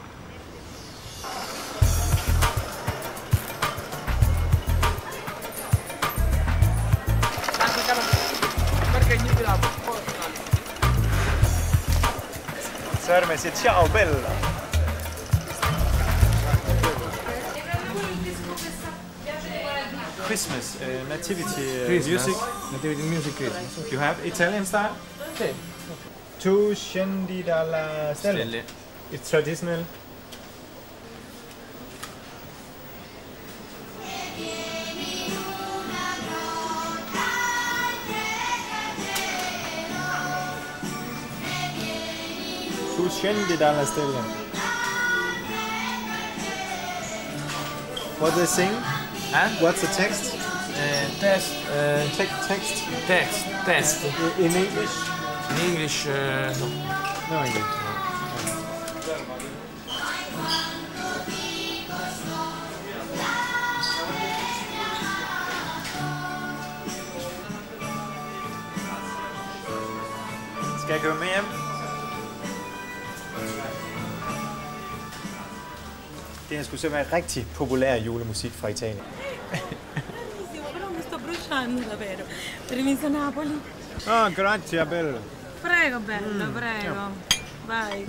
Speaker 1: Så er det, man siger, ciao bella. Christmas, nativity music.
Speaker 10: Nativity music Christmas.
Speaker 1: You have Italian style?
Speaker 10: Okay.
Speaker 1: Tu scendi dalla stella. It's traditional. Tu scendi dalla stella. What they sing?
Speaker 10: Huh?
Speaker 1: What's the text?
Speaker 10: Text. Text.
Speaker 1: In English?
Speaker 10: In English, no.
Speaker 1: No English. Skal jeg køre med hjem? Det her skulle så være rigtig populær julemusik fra Italien.
Speaker 8: Sto bruciando davvero. Permesso Napoli.
Speaker 1: Ah, grazie, bello.
Speaker 8: Prego, bello, prego. Vai.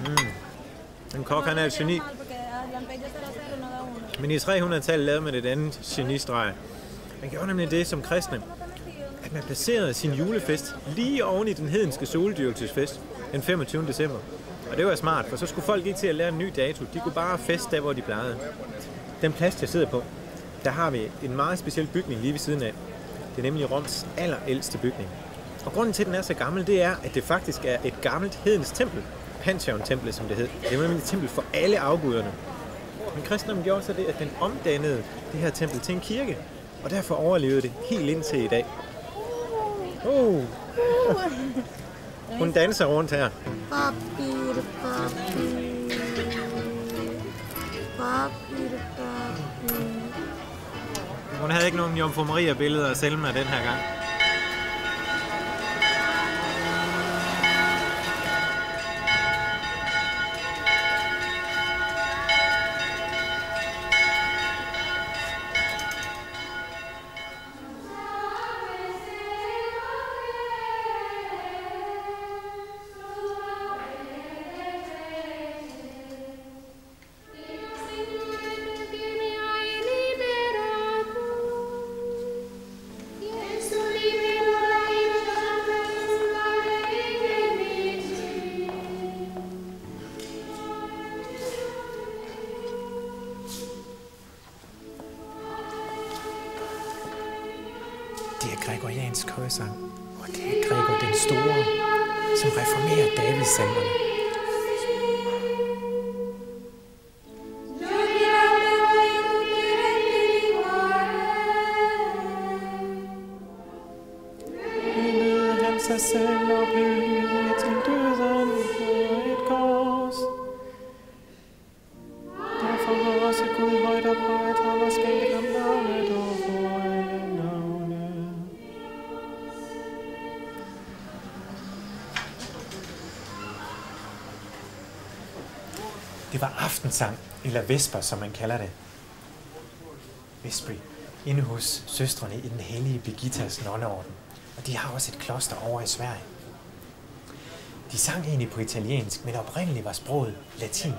Speaker 1: Den kok, han er et geni. Men i 300-tallet lavede man et andet genistreg. Man gjorde nemlig det som kristne, at man placerede sin julefest lige oven i den hedenske soldyrkelsesfest den 25. december. Og det var smart, for så skulle folk ikke til at lære en ny dato. De kunne bare feste der, hvor de plejede. Den plads, jeg sidder på, der har vi en meget speciel bygning lige ved siden af. Det er nemlig Roms allerældste bygning. Og grunden til, at den er så gammel, det er, at det faktisk er et gammelt hedens tempel. Pantheon-templet, som det hed. Det var nemlig et tempel for alle afguderne. Men kristendommen gjorde så det, at den omdannede det her tempel til en kirke. Og derfor overlevede det helt indtil i dag. Hun danser rundt her. Hun havde ikke nogen Jomfru Maria-billeder af Selma den her gang.
Speaker 9: Det er gregoriansk højsang, og det er Gregor den Store, som reformerer Davidssalmerne.
Speaker 1: Han sig selv og blev lydig til døden for et kors.
Speaker 9: Det var aftensang, eller vesper, som man kalder det. Vespri, inde hos søstrene i den hellige Birgittas nonneorden. Og de har også et kloster over i Sverige. De sang egentlig på italiensk, men oprindeligt var sproget latin.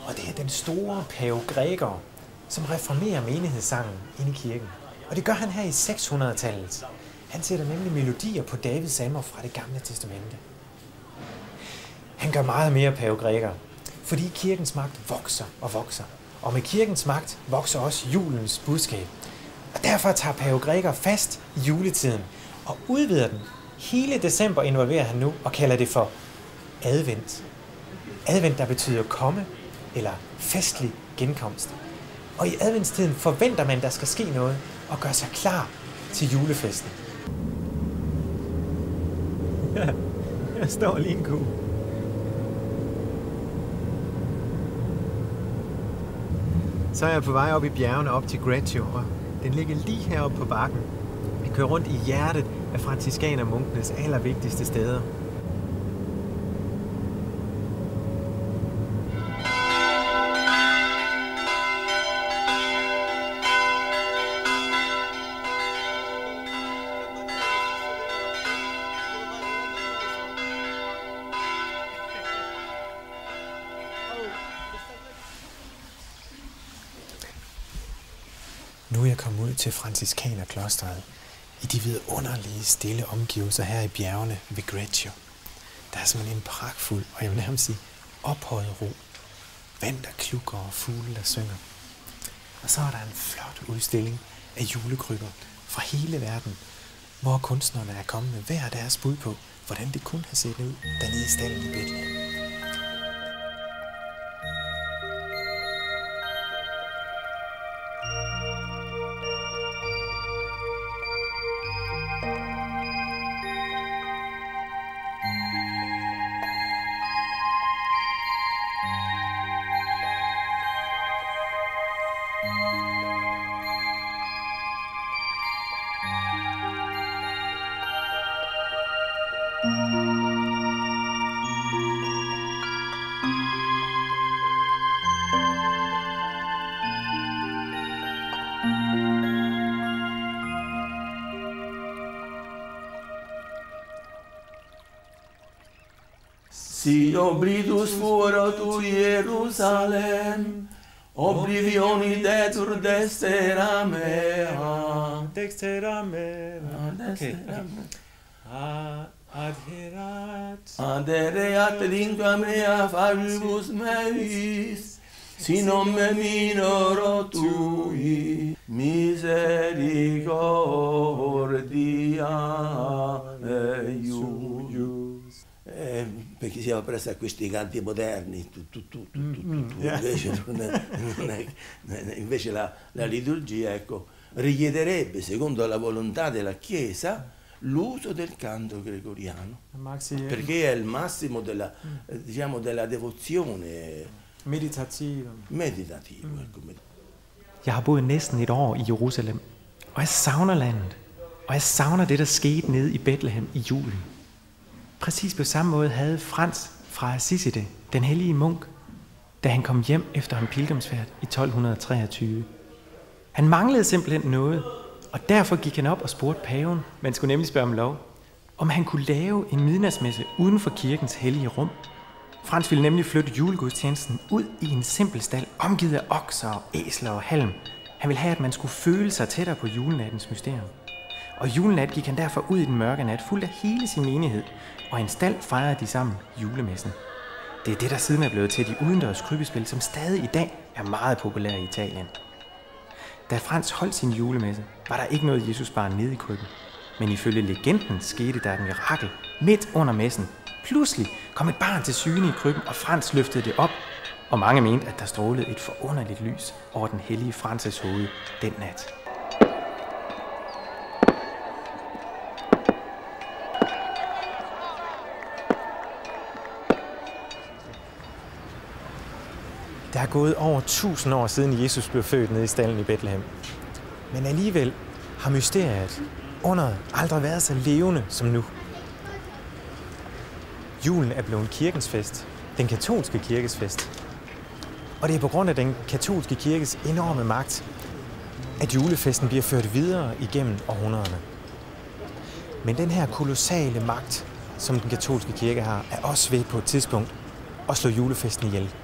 Speaker 9: Og det er den store pave Gregor, som reformerer menighedssangen inde i kirken. Og det gør han her i 600-tallet. Han sætter nemlig melodier på Davids salmer fra det gamle testamente. Han gør meget mere, pave Gregor, fordi kirkens magt vokser og vokser. Og med kirkens magt vokser også julens budskab. Og derfor tager pave Gregor fast i juletiden og udvider den. Hele december involverer han nu og kalder det for advent. Advent, der betyder komme eller festlig genkomst. Og i adventstiden forventer man, der skal ske noget og gøre sig klar til julefesten. Ja, jeg står lige en ku. Så er jeg på vej op i bjergene op til Greccio, og den ligger lige heroppe på bakken. Vi kører rundt i hjertet af franciskanermunkenes allervigtigste steder. Nu er jeg kommet ud til franciskanerklosteret i de vidunderlige stille omgivelser her i bjergene ved Greccio. Der er simpelthen en pragtfuld, og jeg vil nærmest sige, ophøjet ro. Vand, der klukker og fugle, der synger. Og så er der en flot udstilling af julekrybber fra hele verden, hvor kunstnerne er kommet med hver deres bud på, hvordan det kunne have set ud dernede i stallen i Bethlehem.
Speaker 10: Si obridus furor tu Jerusalem, oblivioni detur dextera mea.
Speaker 9: Dextera mea. Okay.
Speaker 10: Adereat lingua mea fabibus meis, sinome minoro tui, misericordia eius.
Speaker 11: Perché siamo presso a questi canti moderni, invece la liturgia, ecco, richiederebbe, secondo la volontà della Chiesa, l'uso del canto gregoriano, perché è il massimo della, diciamo, della devozione meditativa. Ecco.
Speaker 9: Jeg har boet næsten et år i Jerusalem, og jeg savner landet, og jeg savner det, der skete nede i Bethlehem i julen. Præcis på samme måde havde Frans fra Assisi det, den hellige munk, da han kom hjem efter en pilgrimsfærd i 1223. Han manglede simpelthen noget, og derfor gik han op og spurgte paven, man skulle nemlig spørge om lov, om han kunne lave en midnatsmesse uden for kirkens hellige rum. Frans ville nemlig flytte julegudstjenesten ud i en simpel stald, omgivet af okser, æsler og halm. Han ville have, at man skulle føle sig tættere på julenattens mysterium. Og julenat gik han derfor ud i den mørke nat, fuldt af hele sin menighed, og i en stald fejrede de sammen julemessen. Det er det, der siden er blevet til de udendørs krybespil, som stadig i dag er meget populære i Italien. Da Frans holdt sin julemesse, var der ikke noget Jesusbarn nede i krybben. Men ifølge legenden skete der et mirakel midt under messen. Pludselig kom et barn til syne i krybben, og Frans løftede det op, og mange mente, at der strålede et forunderligt lys over den hellige Frans' hoved den nat. Der er gået over 1000 år siden Jesus blev født nede i stallen i Bethlehem. Men alligevel har mysteriet under aldrig været så levende som nu. Julen er blevet kirkens fest, den katolske kirkes fest.
Speaker 1: Og det er på grund af den katolske kirkes enorme magt, at julefesten bliver ført videre igennem århundrederne. Men den her kolossale magt, som den katolske kirke har, er også ved på et tidspunkt at slå julefesten ihjel.